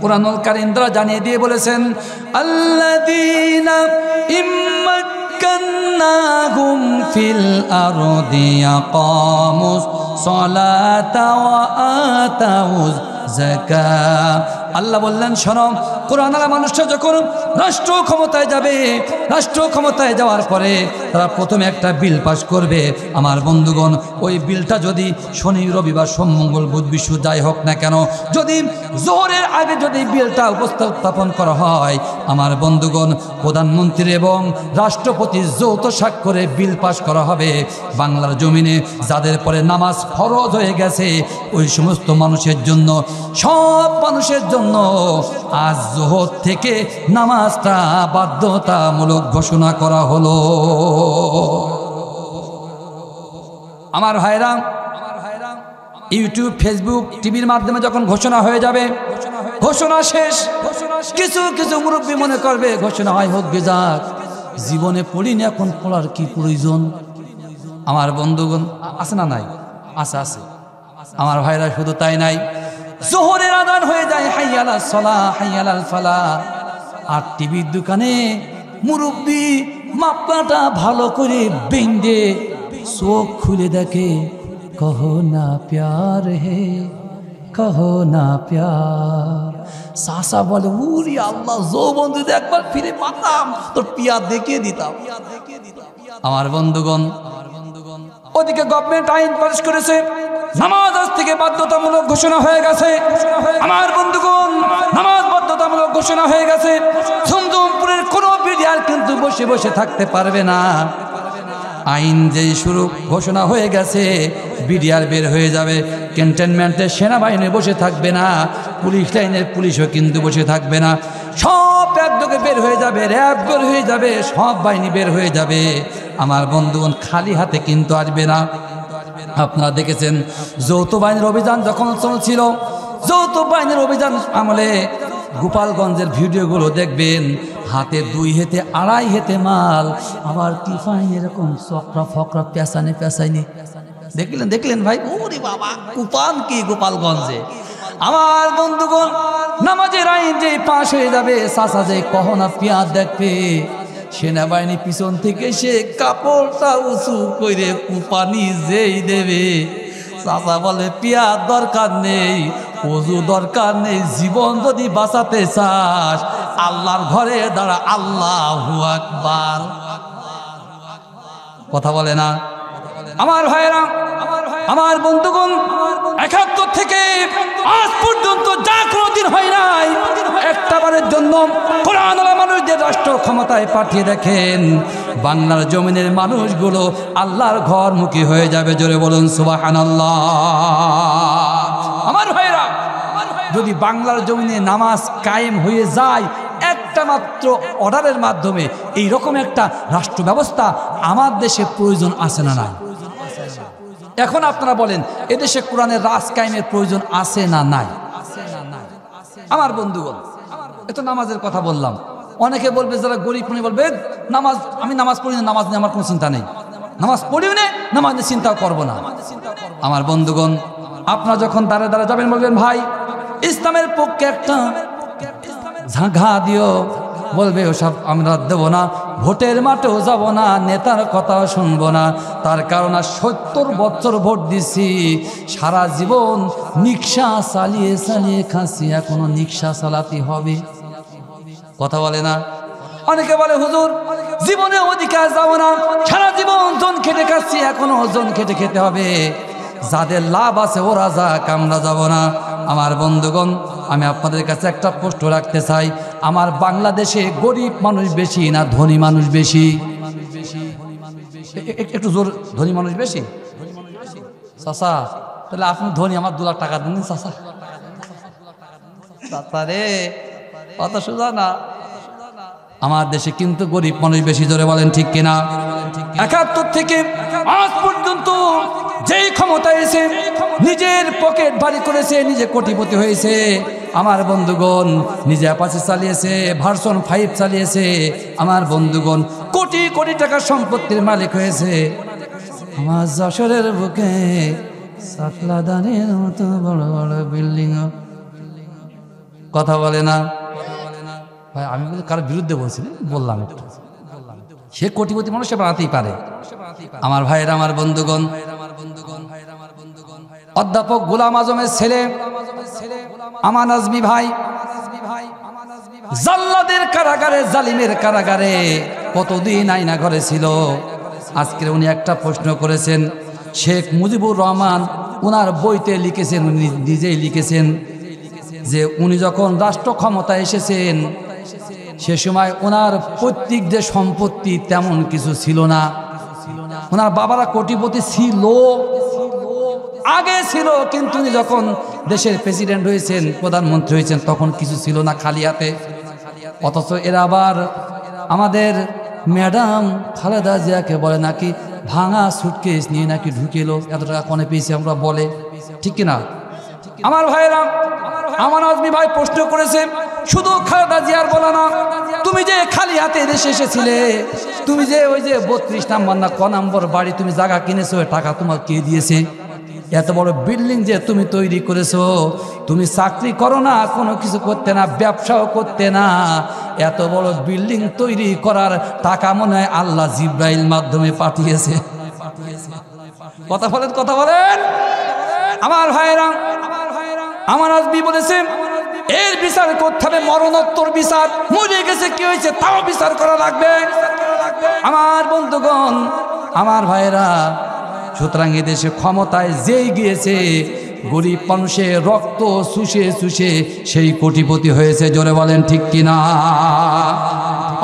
Speaker 1: কুরআনুল কারীম দ্বারা জানিয়ে দিয়ে বলেছেন, আল্লাযীনা ইম্মাক্কান্নাহুম ফিল আরদি ইয়াকামুস সালাতা ওয়া আতাউজ যাকাত। আল্লাহ বললেন, শোনো, কোরআনের মানুষটা যখন রাষ্ট্র ক্ষমতায় যাবে, রাষ্ট্র ক্ষমতায় যাওয়ার পরে তারা প্রথমে একটা বিল পাস করবে। আমার বন্ধুগণ, ওই বিলটা যদি শনি, রবিবার, সোম, মঙ্গল, বুধ, বৃহস্পতি যাই হোক না কেন, যদি জোহরের আগে যদি বিলটা উপস্থাপন করা হয়, আমার বন্ধুগণ, প্রধানমন্ত্রী এবং রাষ্ট্রপতি যৌথ স্বাক্ষরে বিল পাস করা হবে। বাংলার জমিনে যাদের পরে নামাজ ফরজ হয়ে গেছে, ওই সমস্ত মানুষের জন্য, সব মানুষের জন্য আজ জোহর থেকে নামাজটা বাধ্যতামূলক ঘোষণা করা হলো। আমার ভাইরা, ইউটিউব, ফেসবুক, টিভির মাধ্যমে যখন ঘোষণা হয়ে যাবে, ঘোষণা শেষ, কিছু কিছু মুরব্বী মনে করবে ঘোষণা হয় হোক গে যাক, জীবনে পড়িনি, এখন পড়ার কি প্রয়োজন। আমার বন্ধুগণ, আছে না নাই? আছে, আছে। আমার ভাইরা, শুধু তাই নাই, জোহরের আযান হয়ে যায়, হাইয়া আলাস সালাহ, হাইয়া আলাল ফালাহ, আর টিভির দোকানে মুরব্বী মাপনাটা ভালো করে বেঁধে চোখ খুলে দেখে, কহো না প্যার হে, কহো না প্যার। সাসা বলে, উরি আল্লাহ, যৌবন যদি একবার ফিরে পাতাম তোর পিয়ার দেখিয়ে দিতাম। আমার বন্ধুগণ, ওদিকে গভর্নমেন্ট আইন পাস করেছে, নামাজ আজ থেকে বাধ্যতামূলক ঘোষণা হয়ে গেছে। আমার বন্ধুগণ, নামাজ বাধ্যতামূলক ঘোষণা হয়ে গেছে। ঝুমঝুমপুরের কোনো বিডিআর কিন্তু বসে বসে থাকতে পারবে না। আইন যেই শুরু ঘোষণা হয়ে গেছে, বিডিআর বের হয়ে যাবে। ক্যান্টনমেন্টের সেনাবাহিনী বসে থাকবে না, পুলিশ লাইনের পুলিশও কিন্তু বসে থাকবে না। সব একযোগে বের হয়ে যাবে, র্যাব বের হয়ে যাবে, সব বাহিনী বের হয়ে যাবে। আমার বন্ধুগণ, খালি হাতে কিন্তু আসবে না। আপনারা দেখেছেন যৌথ বাহিনীর অভিযান যখন চলছিল, যৌথ বাহিনীর অভিযান আমলে গোপালগঞ্জের ভিডিওগুলো দেখবেন, হাতে 2 হাতে 2.5 হাতে মাল, আবার টিফাইন এরকম চক্রা ফকরা পেঁচানি পেঁচাইনি। দেখলেন ভাই, ওরে বাবা, কুপান কি গোপালগঞ্জে। আমার বন্ধুগণ, নামাজের আইন যে পাশ হয়ে যাবে, চাচা যে কহনা পেঁয়াজ দেখবে, সেনাবাহিনী পিছন থেকে সে কাপড়টা উঁচু করে কুপানি যেই দেবে, চাচা বলে পেঁয়াজ দরকার নেই, ওযু দরকার নেই, জীবন যদি বাঁচাতে চাস আল্লাহর ঘরে দাঁড়া, আল্লাহু আকবার। কথা বলে না? আমার ভাইরা, আমার বন্ধুগণ, ৭১ থেকে আজ পর্যন্ত যা কোনোদিন হয় নাই, একটা বারের জন্য কোরআনওয়ালা মানুষদের রাষ্ট্র ক্ষমতায় পাঠিয়ে দেখেন, বাংলার জমিনের মানুষগুলো আল্লাহর ঘরমুখী হয়ে যাবে। জোরে বলুন সুবহানাল্লাহ। আমার ভাইরা, যদি বাংলার জমিনে নামাজ কায়েম হয়ে যায় একটা মাত্র অর্ডারের মাধ্যমে, এই রকম একটা রাষ্ট্র ব্যবস্থা আমার দেশে প্রয়োজন আছে না নাই? এখন আপনারা বলেন, এদেশে কোরআনের রাজ কায়েমের প্রয়োজন আছে না নাই? আমার বন্ধুগণ, এত নামাজের কথা বললাম, অনেকে বলবে, যারা গরিব উনি বলবে নামাজ, আমি নামাজ পড়ি না, নামাজ নিয়ে আমার কোনো চিন্তা নেই, নামাজ পড়িও না, নামাজ নিয়ে চিন্তাও করবো না। আমার বন্ধুগণ, আপনারা যখন দাঁড়ে দাঁড়ে যাবেন বলবেন ভাই ইসলামের পক্ষে একটা ঝাঁঘা দিও, বলবে ওসব আমরা দেব না, ভোটের মাঠেও যাব না, নেতার কথাও শুনবো না। তার কারণ 70 বছর ভোট দিছি, সারা জীবন রিকশা চালিয়ে চালিয়ে খাচ্ছি, এখনো রিকশা চালাতে হবে। কথা বলে না? অনেকে বলে হুজুর জীবনে অধিকার যাব না, সারা জীবন জন খেটে খাচ্ছি, এখনো জন খেটে খেতে হবে। যাদের লাভ আছে ওরা যাক, আমরা যাব না। আমার বন্ধুগণ, আমি আপনাদের কাছে একটা প্রশ্ন রাখতে চাই, আমার বাংলাদেশে গরিব মানুষ বেশি না ধনী মানুষ বেশি? একটু জোর, ধনী মানুষ বেশি? চাচা তাহলে আপনি ধনী, আমার 2 লাখ টাকা দিন চাচা। চাচা রে, অত সোজা না। আমার দেশে কিন্তু গরিব মানুষ বেশি। জোরে বলেন ঠিক কিনা? 71 থেকে আজ পর্যন্ত যেই ক্ষমতা এসে নিজের পকেট ভারী করেছে, নিজে কোটিপতি হয়েছে, আমার বন্ধুগণ নিজে অ্যাপাচি চালিয়েছে, ভার্সন 5 চালিয়েছে, আমার বন্ধুগণ কোটি কোটি টাকার সম্পত্তির মালিক হয়েছে। আমার যশোরের বুকে সাকলাদানের মতো বড় বড় বিল্ডিং। কথা বলে না ভাই? আমি বলি কারোর বিরুদ্ধে বলছি, বললাম একটু। সে কোটিপতি মানুষ, সে বানাতেই পারে। আমার ভাইয়ের, আমার বন্ধুগণ, অধ্যাপক গোলাম আজমের ছেলে আমান আজমি ভাই জাল্লাদের কারাগারে, জালিমের কারাগারে কতদিন আয়না ঘরে ছিল। আজকে উনি একটা প্রশ্ন করেছেন, শেখ মুজিবুর রহমান ওনার বইতে লিখেছেন, উনি নিজেই লিখেছেন যে উনি যখন রাষ্ট্র ক্ষমতায় এসেছেন সে সময় ওনার পৈতৃক যে সম্পত্তি তেমন কিছু ছিল না। ওনার বাবারা কোটিপতি ছিল, আগে ছিল, কিন্তু উনি যখন দেশের প্রেসিডেন্ট হয়েছেন, প্রধানমন্ত্রী হয়েছেন, তখন কিছু ছিল না, খালি হাতে। অথচ এরা আবার আমাদের ম্যাডাম খালেদা জিয়াকে বলে নাকি ভাঙা সুটকেস নিয়ে নাকি ঢুকেলো, এত টাকা কনে পেয়েছি আমরা বলে, ঠিক কিনা? আমার ভাইরা, আমার আজমি ভাই প্রশ্ন করেছে, শুধু খালেদা জিয়ার বলা না, তুমি যে খালি হাতে দেশে এসেছিলে, তুমি যে ওই যে 32 নম্বর না ক নম্বর বাড়ি তুমি জায়গা কিনেছো, টাকা তোমার কে দিয়েছে? এত বড় বিল্ডিং যে তুমি তৈরি করেছো, তুমি চাকরি করো না, কোনো কিছু করতে না, ব্যবসাও করতে না, এত বড় বিল্ডিং তৈরি করার টাকা মনে হয় আল্লাহ জিব্রাইল মাধ্যমে পাঠিয়েছে। কথা বলেন, কথা বলেন। আমার ভাইরা, আমার আজমি বলেছে এর বিচার করতে হবে, মরণোত্তর বিচার, মরে গেছে কি হয়েছে তাও বিচার করা লাগবে। আমার বন্ধুগণ, আমার ভাইরা, সুতরাং এদেশে ক্ষমতায় যেই গিয়েছে গরিব মানুষের রক্ত চুষে চুষে সেই কোটিপতি হয়েছে। জোরে বলেন ঠিক কিনা?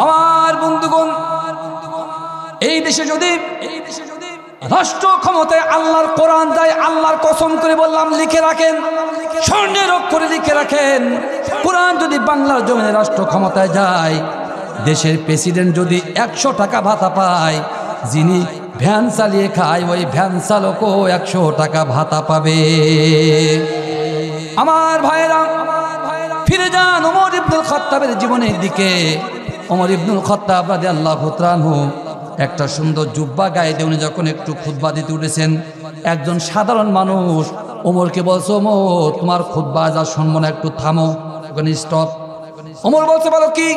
Speaker 1: আমার বন্ধুগণ, এই দেশে যদি রাষ্ট্র ক্ষমতায় আল্লাহর কোরআন যায়, আল্লাহর কসম করে বললাম লিখে রাখেন, স্বর্ণের অক্ষরে লিখে রাখেন, কোরআন যদি বাংলার জমিনে রাষ্ট্র ক্ষমতায় যায়, দেশের প্রেসিডেন্ট যদি 100 টাকা ভাতা পায়, যিনি ভ্যান চালিয়ে খায় ওই ভ্যান চালকও 100 টাকা ভাতা পাবে। আমার ভাইরা, ফিরে যান ওমর ইবনুল খাত্তাবের জীবনের দিকে। ওমর ইবনুল খাত্তাব রাদিয়াল্লাহু তাআলা আনহু একটা সুন্দর জুব্বা গায়ে দিয়ে উনি যখন একটু খুতবা দিতে উঠেছেন, একজন সাধারণ মানুষ ওমরকে বলছে, ওমর তোমার খুতবা যা শুনবো না, একটু থামো, স্টপ। ওমর বলছে, বলো কি?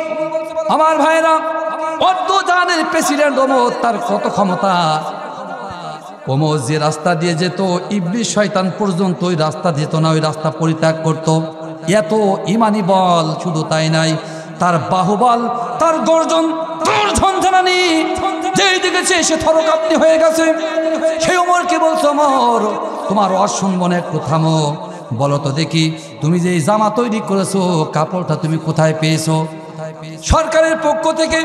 Speaker 1: আমার ভাইরা, অর্ধ জাহানের প্রেসিডেন্ট ওমর, তার কত ক্ষমতা। ওমর যে রাস্তা দিয়ে যেত, ইবলিস শয়তান পর্যন্ত ওই রাস্তা যেত না, ওই রাস্তা পরিত্যাগ করত। এত ইমানি বল, শুধু তাই নাই, তার বাহুবল, তার গর্জন, তার ঝনঝনানি যেই দিকেছে সে থরকাপ্তি হয়ে গেছে। সেই ওমরকে বলছো, ওমর তোমার ওয়াজ শুনবো না, একটু থামো, বলো তো দেখি তুমি যে জামা তৈরি করেছো, কাপড়টা তুমি কোথায় পেয়েছো? সরকারের পক্ষ থেকে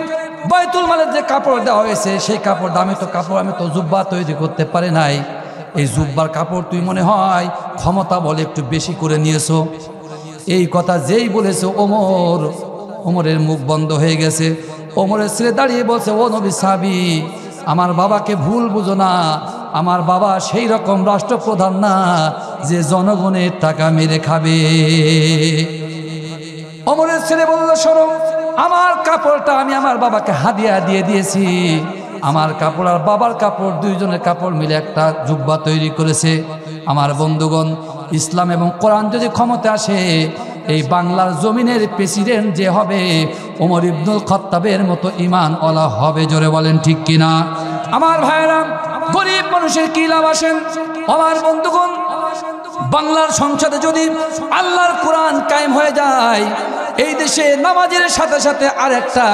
Speaker 1: বাইতুল মালের যে কাপড় দেওয়া হয়েছে, সেই কাপড় দামি তো কাপড়, আমি তো জুব্বা তৈরি করতে পারি নাই, এই জুব্বার কাপড় তুই মনে হয় ক্ষমতা বলে একটু বেশি করে নিয়েছো। এই কথা যেই বলেছে ওমরের মুখ বন্ধ হয়ে গেছে। ওমরের ছেলে দাঁড়িয়ে বলছে, ও নবী সাহাবী, আমার বাবাকে ভুল বুঝো না, আমার বাবা সেই রকম রাষ্ট্রপ্রধান না যে জনগণের টাকা মেরে খাবে। ওমরের ছেলে বলল, শোনো, আমার কাপড়টা আমি আমার বাবাকে হাদিয়া দিয়ে দিয়েছি। আমার কাপড় আর বাবার কাপড়, দুইজনের কাপড় মিলে একটা জুব্বা তৈরি করেছে। আমার বন্ধুগণ, ইসলাম এবং কোরআন যদি ক্ষমতা আসে, এই বাংলার জমিনের প্রেসিডেন্ট যে হবে ওমর ইবনুল খাত্তাবের মতো ঈমানওয়ালা হবে। জোরে বলেন ঠিক কিনা? আমার ভাইয়েরা, গরিব মানুষের কি লাভ আসেন? আমার বন্ধুগণ, বাংলার সংসদে যদি আল্লাহর কোরআন কায়েম হয়ে যায়, এই দেশে নামাজের সাথে সাথে আরেকটা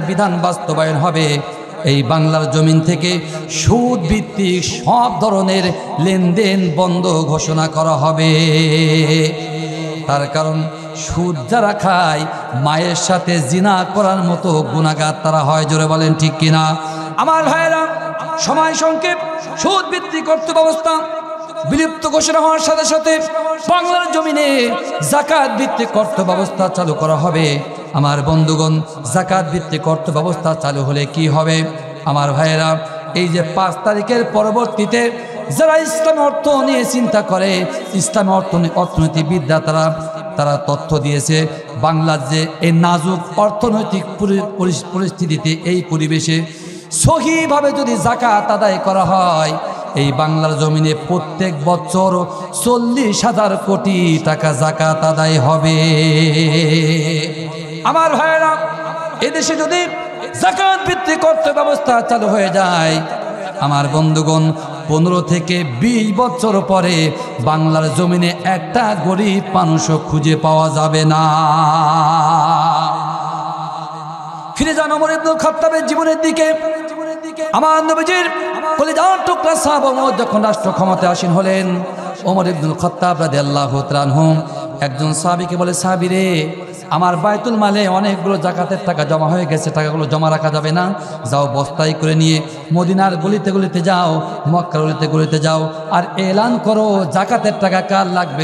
Speaker 1: বিধান বাস্তবায়ন হবে। এই বাংলার জমিন থেকে সুদ ভিত্তিক সব ধরনের লেনদেন বন্ধ ঘোষণা করা হবে। তার কারণ সুদ যারা খায়, মায়ের সাথে জিনা করার মতো গুনাহগার তারা হয়। জোরে বলেন ঠিক কিনা? আমার ভাইয়েরা, সময় সংক্ষেপ, সুদ ভিত্তিক অর্থ ব্যবস্থা বিলুপ্ত ঘোষণা হওয়ার সাথে সাথে বাংলার জমিনে যাকাত ভিত্তিক অর্থ ব্যবস্থা চালু করা হবে। আমার বন্ধুগণ, যাকাত ভিত্তিক অর্থ ব্যবস্থা চালু হলে কি হবে? আমার ভাইয়েরা, এই যে 5 তারিখের পরবর্তীতে যারা ইসলামী অর্থ নিয়ে চিন্তা করে, ইসলামী অর্থনীতিবিদরা তারা তথ্য দিয়েছে, বাংলার যে এই নাজুক অর্থনৈতিক পরিস্থিতিতে, এই পরিবেশে সহিভাবে যদি যাকাত আদায় করা হয়, এই বাংলার জমিনে প্রত্যেক বছর 40,000 কোটি টাকা যাকাত আদায় হবে। আমার ভাইয়েরা, এদেশে যদি যাকাত ভিত্তিক অর্থ ব্যবস্থা চালু হয়ে যায়, আমার বন্ধুগণ, 15 থেকে 20 বছর পরে বাংলার জমিনে একটা গরিব মানুষও খুঁজে পাওয়া যাবে না। ফিরে যান ওমর ইবনুল খাত্তাবের জীবনের দিকে। আমার নবীজির কলিজার টুকরা সাহাবা ওমর যখন রাষ্ট্র ক্ষমতায় আসীন হলেন, ওমর ইবনুল খাত্তাব রাদিয়াল্লাহু তাআলা আনহু একজন সাহাবীকে বলে, সাহাবী রে, আমার বায়তুল মালে অনেকগুলো যাকাতের টাকা জমা হয়ে গেছে, টাকাগুলো জমা রাখা যাবে না, যাও বস্তায় করে নিয়ে মদিনার গলিতে গলিতে যাও, মক্কার গলিতে গলিতে যাও, আর এলান করো যাকাতের টাকা কার লাগবে,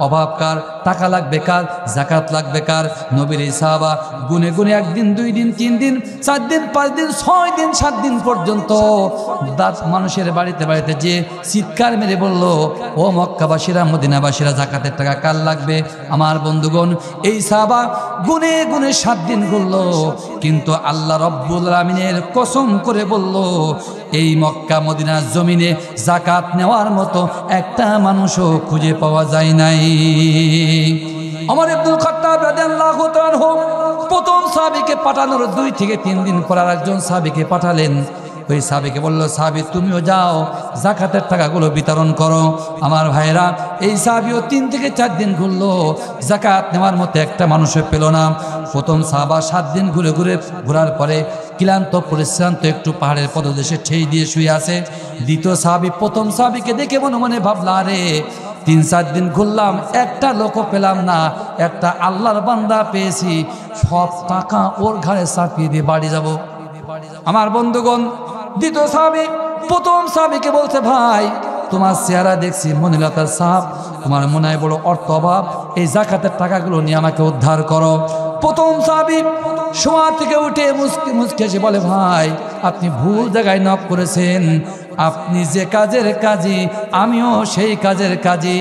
Speaker 1: অভাব কার, টাকা লাগবে কার, যাকাত লাগবে কার। নবীর এই সাহাবা গুনে গুনে 1 দিন 2 দিন 3 দিন 4 দিন 5 দিন 6 দিন 7 দিন পর্যন্ত মানুষের বাড়িতে বাড়িতে যে চিৎকার মেরে বলল, ও মক্কাবাসীরা, মদিনাবাসীরা, যাকাতের টাকা কার লাগবে? আমার বন্ধুগণ, এই সাহাবা গুনে গুনে 7 দিন গুনল, কিন্তু আল্লাহ রব্বুল আমিনের কসম করে বলল, এই মক্কা মদিনার জমিনে যাকাত নেওয়ার মতো একটা মানুষও খুঁজে পাওয়া যায় নাই। ওমর ইবনুল খাত্তাব রাদিয়াল্লাহু তাআলা আনহু প্রথম সাহাবীকে পাঠানোর 2 থেকে 3 দিন পর আরেকজন সাহাবীকে পাঠালেন। ওই সাহাবীকে বলল, সাহাবী তুমিও যাও, যাকাতের টাকাগুলো বিতরণ করো। আমার ভাইরা, এই সাহাবীও 3 থেকে 4 দিন ঘুরলো, যাকাত নেওয়ার মতো একটা মানুষও পেল না। প্রথম সাহাবা 7 দিন ঘোরার পরে ক্লান্ত পরিশ্রান্ত একটু পাহাড়ের পদদেশে ঠেই দিয়ে শুয়ে আছে। দ্বিতীয় সাহাবী প্রথম সাহাবীকে দেখে মনে মনে ভাবলা, আরে 3-4 দিন ঘুরলাম, একটা লোকও পেলাম না, একটা আল্লাহর বান্দা পেয়েছি, সব টাকা ওর ঘাড়ে চাপিয়ে দিয়ে বাড়ি যাব। আমার বন্ধুগণ, দ্বিতীয় সাহাবী প্রথম সাহাবীকে বলছে, ভাই তোমার চেহারা দেখছি মনিলতার সাহাব, তোমার মনে হয় বড় অর্থ অভাব, এই যাকাতের টাকাগুলো নিয়ে আমাকে উদ্ধার করো। প্রথম সাহাবী শোয়া থেকে উঠে মুচকে এসে বলে, ভাই আপনি ভুল জায়গায় নক করেছেন, আপনি যে কাজের কাজী আমিও সেই কাজের কাজী,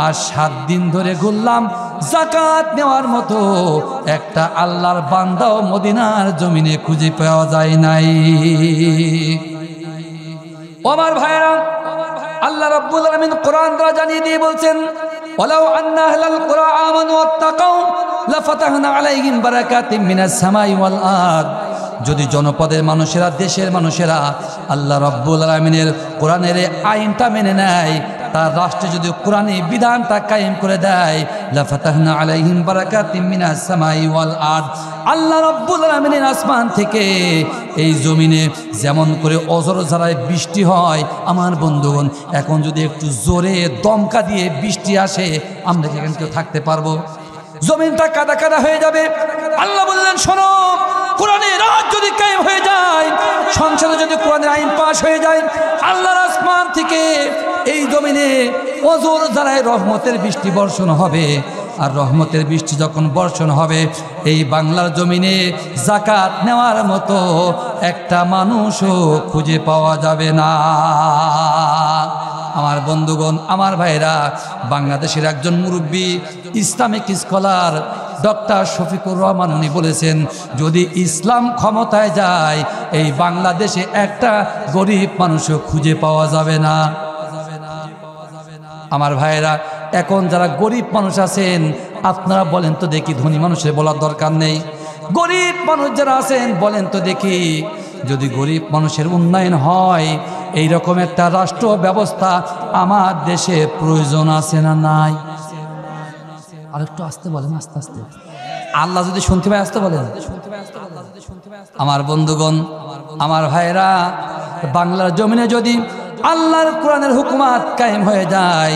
Speaker 1: আর 7 দিন ধরে ঘুরলাম, যাকাত নেওয়ার মতো একটা আল্লাহর বান্দাও মদিনার জমিনে খুঁজে পাওয়া যায় নাই। আমার ভাইরা, আল্লাহ রাব্বুল আলামিন কোরআন দ্বারা জানিয়ে দিয়ে বলছেন, ওয়ালাউ আন্না আহলাল কুরা আমানু ওয়াত্তাকাউ লাফাতাহনা আলাইহিম বারাকাতিম মিনাস সামাই ওয়াল আরদ। যদি জনপদের মানুষেরা, দেশের মানুষেরা আল্লাহ রাব্বুল আলামিনের কোরআনের আইনটা মেনে নেয়, তার রাষ্ট্রে যদি কোরআনী বিধানটা কায়েম করে দেয়, লাফাতাহনা আলাইহিম বারাকাতিম মিনাস সামাই ওয়াল আরদ, আল্লাহ রাব্বুল আলামিনের আসমান থেকে এই জমিনে যেমন করে অজর ঝরায় বৃষ্টি হয়, আমার বন্ধুগণ এখন যদি একটু জোরে দমকা দিয়ে বৃষ্টি আসে, আমরা কি এখানে কেউ থাকতে পারবো? জমিনটা কাদা কাদা হয়ে যাবে। আল্লাহ বললেন, শোনো, কোরআনের রাত যদি কায়েম হয়ে যায়, সংসদে যদি কোরআনের আইন পাশ হয়ে যায়, আল্লাহর আসমান থেকে এই জমিনে অজর ঝরায় রহমতের বৃষ্টি বর্ষণ হবে। আর রহমতের বৃষ্টি যখন বর্ষণ হবে, এই বাংলার জমিনে যাকাত নেওয়ার মতো একটা মানুষও খুঁজে পাওয়া যাবে না। আমার বন্ধুগণ, আমার ভাইরা, বাংলাদেশের একজন মুরব্বী Islamic scholar doctor Shafiqur Rahman উনি বলেছেন, যদি ইসলাম ক্ষমতায় যায় এই বাংলাদেশে একটা গরিব মানুষও খুঁজে পাওয়া যাবে না। আমার ভাইয়েরা, এখন যারা গরিব মানুষ আছেন আপনারা বলেন তো দেখি, ধনী মানুষের বলার দরকার নেই, গরিব মানুষ যারা আছেন বলেন তো দেখি, যদি গরিব মানুষের উন্নয়ন হয় এইরকম একটা রাষ্ট্র ব্যবস্থা আমার দেশে প্রয়োজন আছে না নাই? আর একটু আসতে বলেন, আস্তে আস্তে, আল্লাহ যদি শুনতে পায় আসতে বলেন। আমার বন্ধুগণ, আমার ভাইরা, বাংলার জমিনে যদি আল্লাহর কোরআনের হুকুমাত কায়েম হয়ে যায়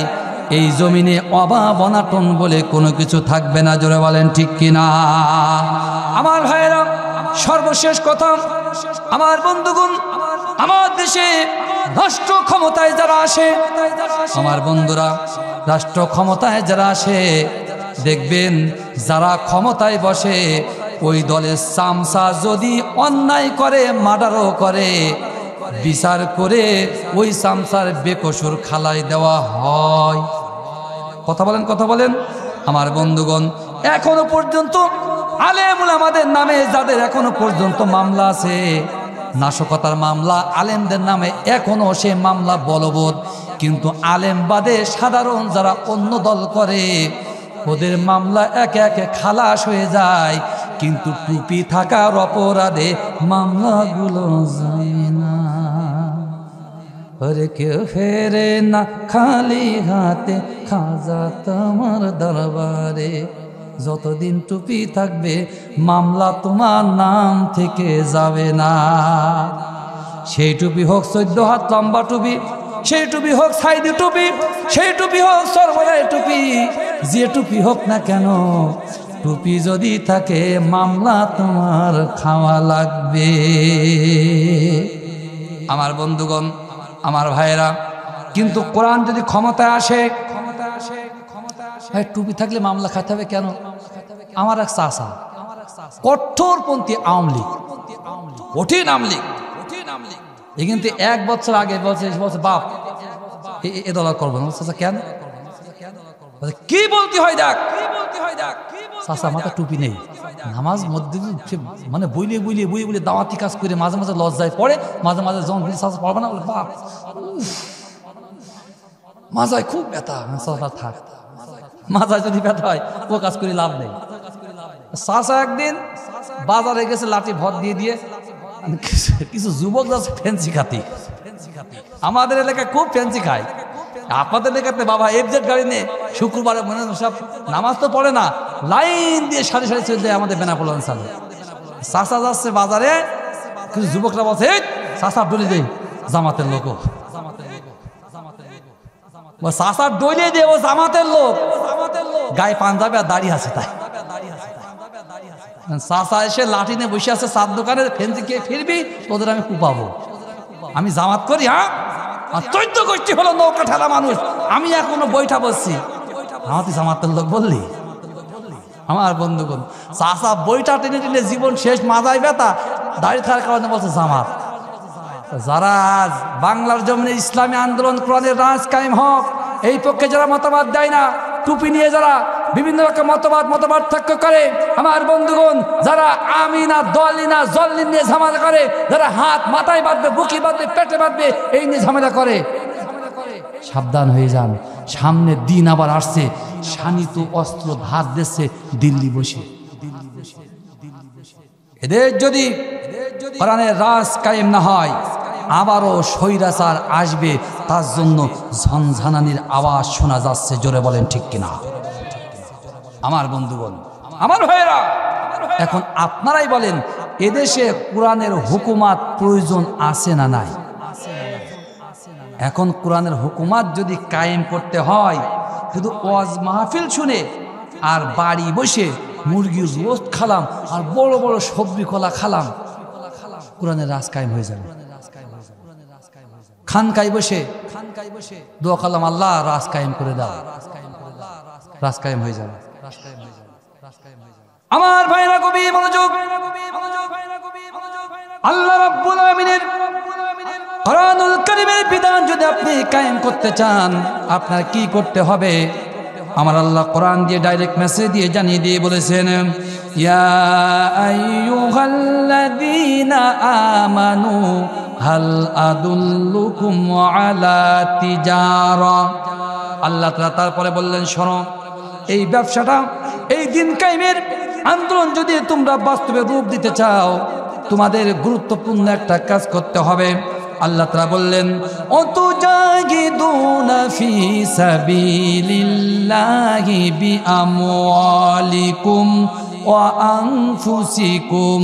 Speaker 1: এই জমিনে অভাব অনাটন বলে কোনো কিছু থাকবে না। জোরে বলেন ঠিক কিনা? আমার ভাইরা, সর্বশেষ কথা, আমার বন্ধুগণ, আমার দেশে রাষ্ট্র ক্ষমতায় যারা আসে, আমার বন্ধুরা, রাষ্ট্র ক্ষমতায় যারা আসে দেখবেন যারা ক্ষমতায় বসে ওই দলের চামচা যদি অন্যায় করে, মার্ডারও করে, বিচার করে ওই চামচার বেকসুর খালাই দেওয়া হয়। কথা বলেন, কথা বলেন। আমার বন্ধুগণ, এখনো পর্যন্ত আলেম উলামাদের নামে যাদের এখনো পর্যন্ত মামলা আছে, নাশকতার মামলা আলেমদের নামে এখনো সে মামলা বলবৎ, কিন্তু আলেম বাদে সাধারণ যারা অন্য দল করে ওদের মামলা একে একে খালাস হয়ে যায়, কিন্তু টুপি থাকার অপরাধে মামলাগুলো যায় না। আরে কেউ ফেরে না খালি হাতে খাজা তোমার দরবারে, যতদিন টুপি থাকবে মামলা তোমার নাম থেকে যাবে না। সেই টুপি হোক 14 হাত লম্বা টুপি, সেই টুপি হোক সাইদি টুপি, সেই টুপি হোক সরবরাহ টুপি, যে টুপি হোক না কেন, টুপি যদি থাকে মামলা তোমার খাওয়া লাগবে। আমার বন্ধুগণ, আমার ভাইয়েরা, কিন্তু কোরআন যদি ক্ষমতায় আসে, টুপি থাকলে মামলা খাইতে হবে কেন? আমার এক চাচা কঠোরপন্থী আওয়ামী লীগ, কঠিন আওয়ামী লীগ, এই কিন্তু 1 বছর আগে বলছে বাপ এ দল করবো না। চাচা কেন? কি বলতে হয় দেখ, চাচা মাথা টুপি নেই, নামাজ মধ্যে মানে বইলে বইলে বইয়ে বইলে দাওয়াতি কাজ করে মাঝে মাঝে লজ্জায় পড়ে, মাঝে মাঝে যখন চাচা পড়বে না বলে বাপ মাজায় খুব ব্যথা। চাচা থাক, মাজায় যদি ব্যথা হয় ও কাজ করে লাভ নেই। চাচা একদিন বাজারে গেছে লাঠি ভর দিয়ে দিয়ে, কিছু যুবক যাচ্ছে ফেন্সি খাতি, আমাদের এলাকায় খুব ফেন্সি খায়, আপনাদের এলাকাতে বাবা এফজেড গাড়ি নিয়ে শুক্রবারে মনে সব নামাজ তো পড়ে না, লাইন দিয়ে সারি সারি চলে যায় আমাদের বেনাপোল অঞ্চলে। চাচা যাচ্ছে বাজারে, কিছু যুবকরা বলছে চাচা ডলি দেয় জামাতের লোক, চাচার ডলি দিয়ে ও জামাতের লোক, গায়ে পাঞ্জাবি আর দাড়ি আছে তাই। চাচা এসে লাঠি নিয়ে বসে আছে চার দোকানে, ফেন্সি খেয়ে ফিরবি তোদের আমি কুপাবো, আমি জামাত করি। হ্যাঁ, আর 14 গোষ্ঠী হলো নৌকা ঠেলা মানুষ, আমি এখনো বইটা বসছি, আমার তুই জামাতের লোক বললি? আমার বন্ধুগণ, চাচা বইটা টেনে টেনে জীবন শেষ, মাজায় ব্যথা, দাড়ি থাকার কারণে বলছে জামাত। যারা আজ বাংলার জমিনে ইসলামী আন্দোলন কোরআনের রাজ কায়েম হোক এই পক্ষে যারা মতামত দেয় না, টুপি নিয়ে যারা বিভিন্ন রকম মতপার্থক্য করে, আমার বন্ধুগণ, যারা আমিনা দলিনা জল্লিন নিয়ে ঝামেলা করে, যারা হাত মাথায় বাঁধবে, বুকি বাঁধবে, পেটে বাঁধবে, এই নিয়ে ঝামেলা করে, সাবধান হয়ে যান। সামনে দিন আবার আসছে, শানিত অস্ত্র ধার দিচ্ছে দিল্লি বসে। এদের যদি কোরআনের রাজ কায়েম না হয় আবারও স্বৈরাচার আসবে, তার জন্য ঝনঝনানির আওয়াজ শোনা যাচ্ছে। জোরে বলেন ঠিক কিনা? আমার বন্ধুগণ, আমার ভাইয়েরা, এখন আপনারাই বলেন এদেশে কোরআনের হুকুমাত প্রয়োজন আছে না নাই? এখন কোরআনের হুকুমাত যদি কায়েম করতে হয়, শুধু ওয়াজ মাহফিল শুনে আর বাড়ি বসে মুরগির রোস্ট খালাম আর বড় বড় সবজি কলা খালাম, কোরআনের রাজ কায়েম হয়ে যাবে। খানকায় বসে দোয়া খালাম, আল্লাহ রাজ কায়েম করে দাও, রাজ কায়েম হয়ে যাবে। আমার ভাইরা কবি মনোযোগ, আল্লাহ রাব্বুল আলামিনের কোরআনুল কারীমের বিধান যদি আপনি কায়েম করতে চান, আপনার কি করতে হবে? আমার আল্লাহ কোরআন দিয়ে ডাইরেক্ট মেসেজ দিয়ে জানিয়ে দিয়ে বলেছেন, ইয়া আইয়ুহাল্লাযীনা আমানু হাল আদুল্লুকুম আলা তিজারা। আল্লাহ তাআলা তারপরে বললেন, শোনো, এই ব্যবসাটা, এই দিন কায়েমের আন্দোলন যদি তোমরা বাস্তবে রূপ দিতে চাও, তোমাদের গুরুত্বপূর্ণ একটা কাজ করতে হবে। আল্লাহ তাআলা বললেন, অতুজাহিদুনা ফি সাবিলিল্লাহি বিআমওয়ালিকুম ওয়া আনফুসিকুম।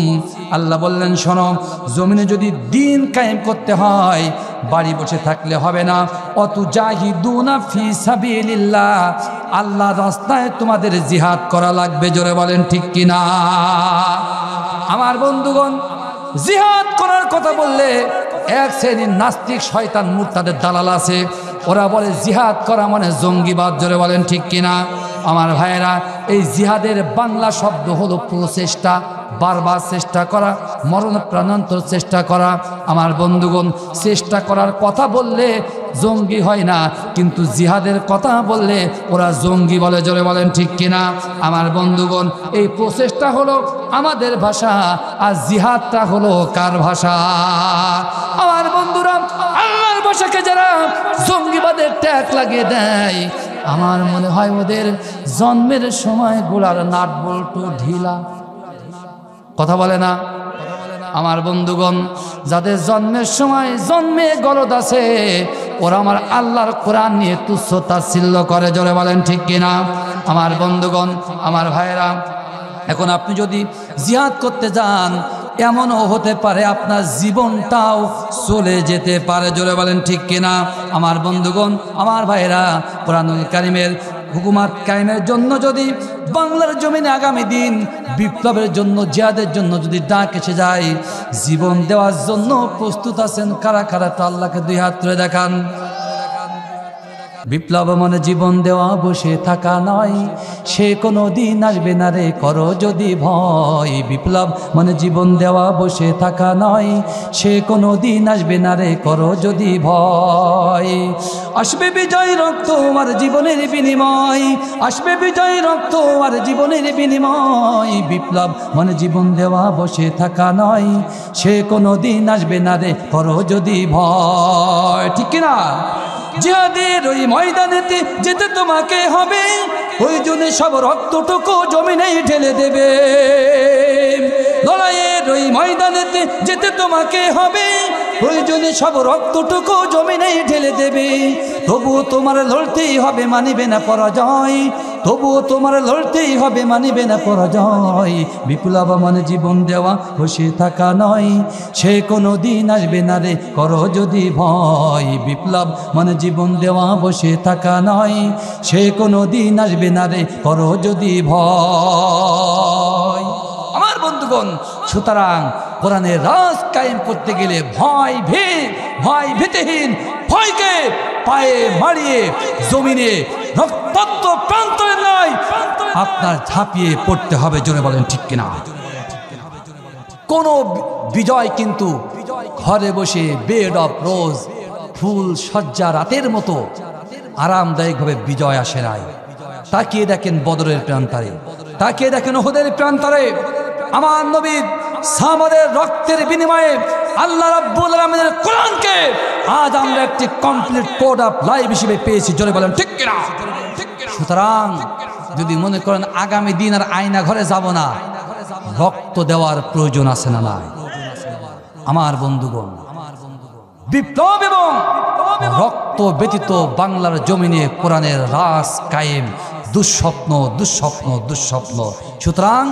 Speaker 1: আল্লাহ বললেন, শোনো, জমিনে যদি দিন কায়েম করতে হয়, বাড়ি বসে থাকলে হবে না। অতুজাহিদুনা ফি সাবিলিল্লাহ, আল্লাহর রাস্তায় তোমাদের জিহাদ করা লাগবে। জোরে বলেন ঠিক কিনা? আমার বন্ধুগণ, জিহাদ করার কথা বললে এক শ্রেণীর নাস্তিক শয়তান মুরতাদের দালাল আছে, ওরা বলে জিহাদ করা মানে জঙ্গিবাদ। জোরে বলেন ঠিক কিনা? আমার ভাইয়েরা, এই জিহাদের বাংলা শব্দ হলো প্রচেষ্টা, বারবার চেষ্টা করা, মরণ প্রাণান্তর চেষ্টা করা। আমার বন্ধুগণ, চেষ্টা করার কথা বললে জঙ্গি হয় না, কিন্তু জিহাদের কথা বললে ওরা জঙ্গি বলে। জোরে বলেন ঠিক কিনা? আমার বন্ধুগণ, এই প্রচেষ্টা হলো আমাদের ভাষা, আর জিহাদটা হলো কার ভাষা? আমার বন্ধুরা, আল্লাহর ভাষাকে যারা জঙ্গিবাদের ট্যাগ লাগিয়ে দেয়, আমার মনে হয় ওদের জন্মের সময় গোড়ার নাট বল্টু ঢিলা। কথা বলে না? আমার বন্ধুগণ, যাদের জন্মের সময় জন্মে গলদ আছে, ওরা আমার আল্লাহর কোরআন নিয়ে তুচ্ছ তাচ্ছিল্য করে। জোরে বলেন ঠিক কিনা? আমার বন্ধুগণ, আমার ভাইয়েরা, এখন আপনি যদি জিহাদ করতে যান, এমনও হতে পারে আপনার জীবনটাও চলে যেতে পারে। জোরে বলেন ঠিক কিনা? আমার বন্ধুগণ, আমার ভাইয়েরা, কোরআনুল কারীমের হুকুমাত কায়েমের জন্য যদি বাংলার জমিনে আগামী দিন বিপ্লবের জন্য, জিহাদের জন্য যদি ডাক এসে যায়, জীবন দেওয়ার জন্য প্রস্তুত আছেন কারা কারা? তো আল্লাহকে দুই হাত তুলে দেখান। বিপ্লব মানে জীবন দেওয়া, বসে থাকা নয়, সে কোনো দিন আসবে না রে, করো যদি ভয়। বিপ্লব মানে জীবন দেওয়া, বসে থাকা নয়, সে কোনো দিন আসবে না রে, করো যদি ভয়। আসবে বিজয় রক্ত আর জীবনের বিনিময়, আসবে বিজয় রক্ত আর জীবনের বিনিময়। বিপ্লব মানে জীবন দেওয়া, বসে থাকা নয়, সে কোনো দিন আসবে না রে, করো যদি ভয়। ঠিক কিনা? জিহাদের ওই ময়দানেতে যেতে তোমাকে হবে, ওই জন্য সব রক্তটুকু জমিনেই ঢেলে দেবে। লড়াইয়ের ওই ময়দানেতে যেতে তোমাকে হবে, প্রয়োজনে সব রক্তটুকু জমিনেই ঢেলে দেবে। তবুও তোমার লড়তেই হবে, মানিবে না পরাজয়। তবুও তোমার লড়তেই হবে, মানিবে না পরাজয়। বিপ্লব মানে জীবন দেওয়া, বসে থাকা নয়, সে কোনো দিন আসবে না রে, করো যদি ভয়। বিপ্লব মানে জীবন দেওয়া, বসে থাকা নয়, সে কোনো দিন আসবে না রে, করো যদি ভয়। আমার বন্ধুগণ, সুতরাং কোরআনের রাজ কায়েম করতে গেলে ভয় ভীতিহীন, ভয়কে পায়ে মারিয়ে জমিনে রক্তাক্ত প্রান্তরে নয়, আপনার ঝাঁপিয়ে পড়তে হবে। জোরে বলেন ঠিক কিনা? কোন বিজয় কিন্তু ঘরে বসে বেড অফ রোজ, ফুল সজ্জা রাতের মতো আরামদায়কভাবে বিজয় আসে নাই। তাকিয়ে দেখেন বদরের প্রান্তরে, তাকিয়ে দেখেন উহুদের প্রান্তরে, আমার নবী সাহাবাদের রক্তের বিনিময়ে আল্লাহ রাব্বুল আলামিনের কোরআনকে আজ আমরা একটি কমপ্লিট কোড অফ লাইফ হিসেবে পেয়েছি। জোরে বলেন ঠিক কিনা? সুতরাং যদি মনে করেন আগামী দিন আর আয়না ঘরে যাব না, রক্ত দেওয়ার প্রয়োজন আছে না নাই? আমার বন্ধুগণ, বিপ্লব এবং রক্ত ব্যতীত বাংলার জমিনে কোরআনের রাজ কায়েম দুঃস্বপ্ন, দুঃস্বপ্ন, দুঃস্বপ্ন। সুতরাং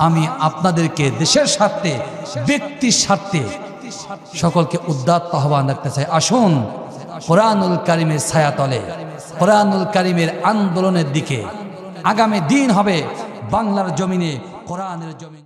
Speaker 1: আমি আপনাদেরকে দেশের স্বার্থে, ব্যক্তির স্বার্থে সকলকে উদাত্ত আহ্বান রাখতে চাই। আসুন কোরআনুল কারীমের ছায়াতলে, কোরআনুল কারীমের আন্দোলনের দিকে আগামী দিন হবে বাংলার জমিনে কোরআনের জমিন।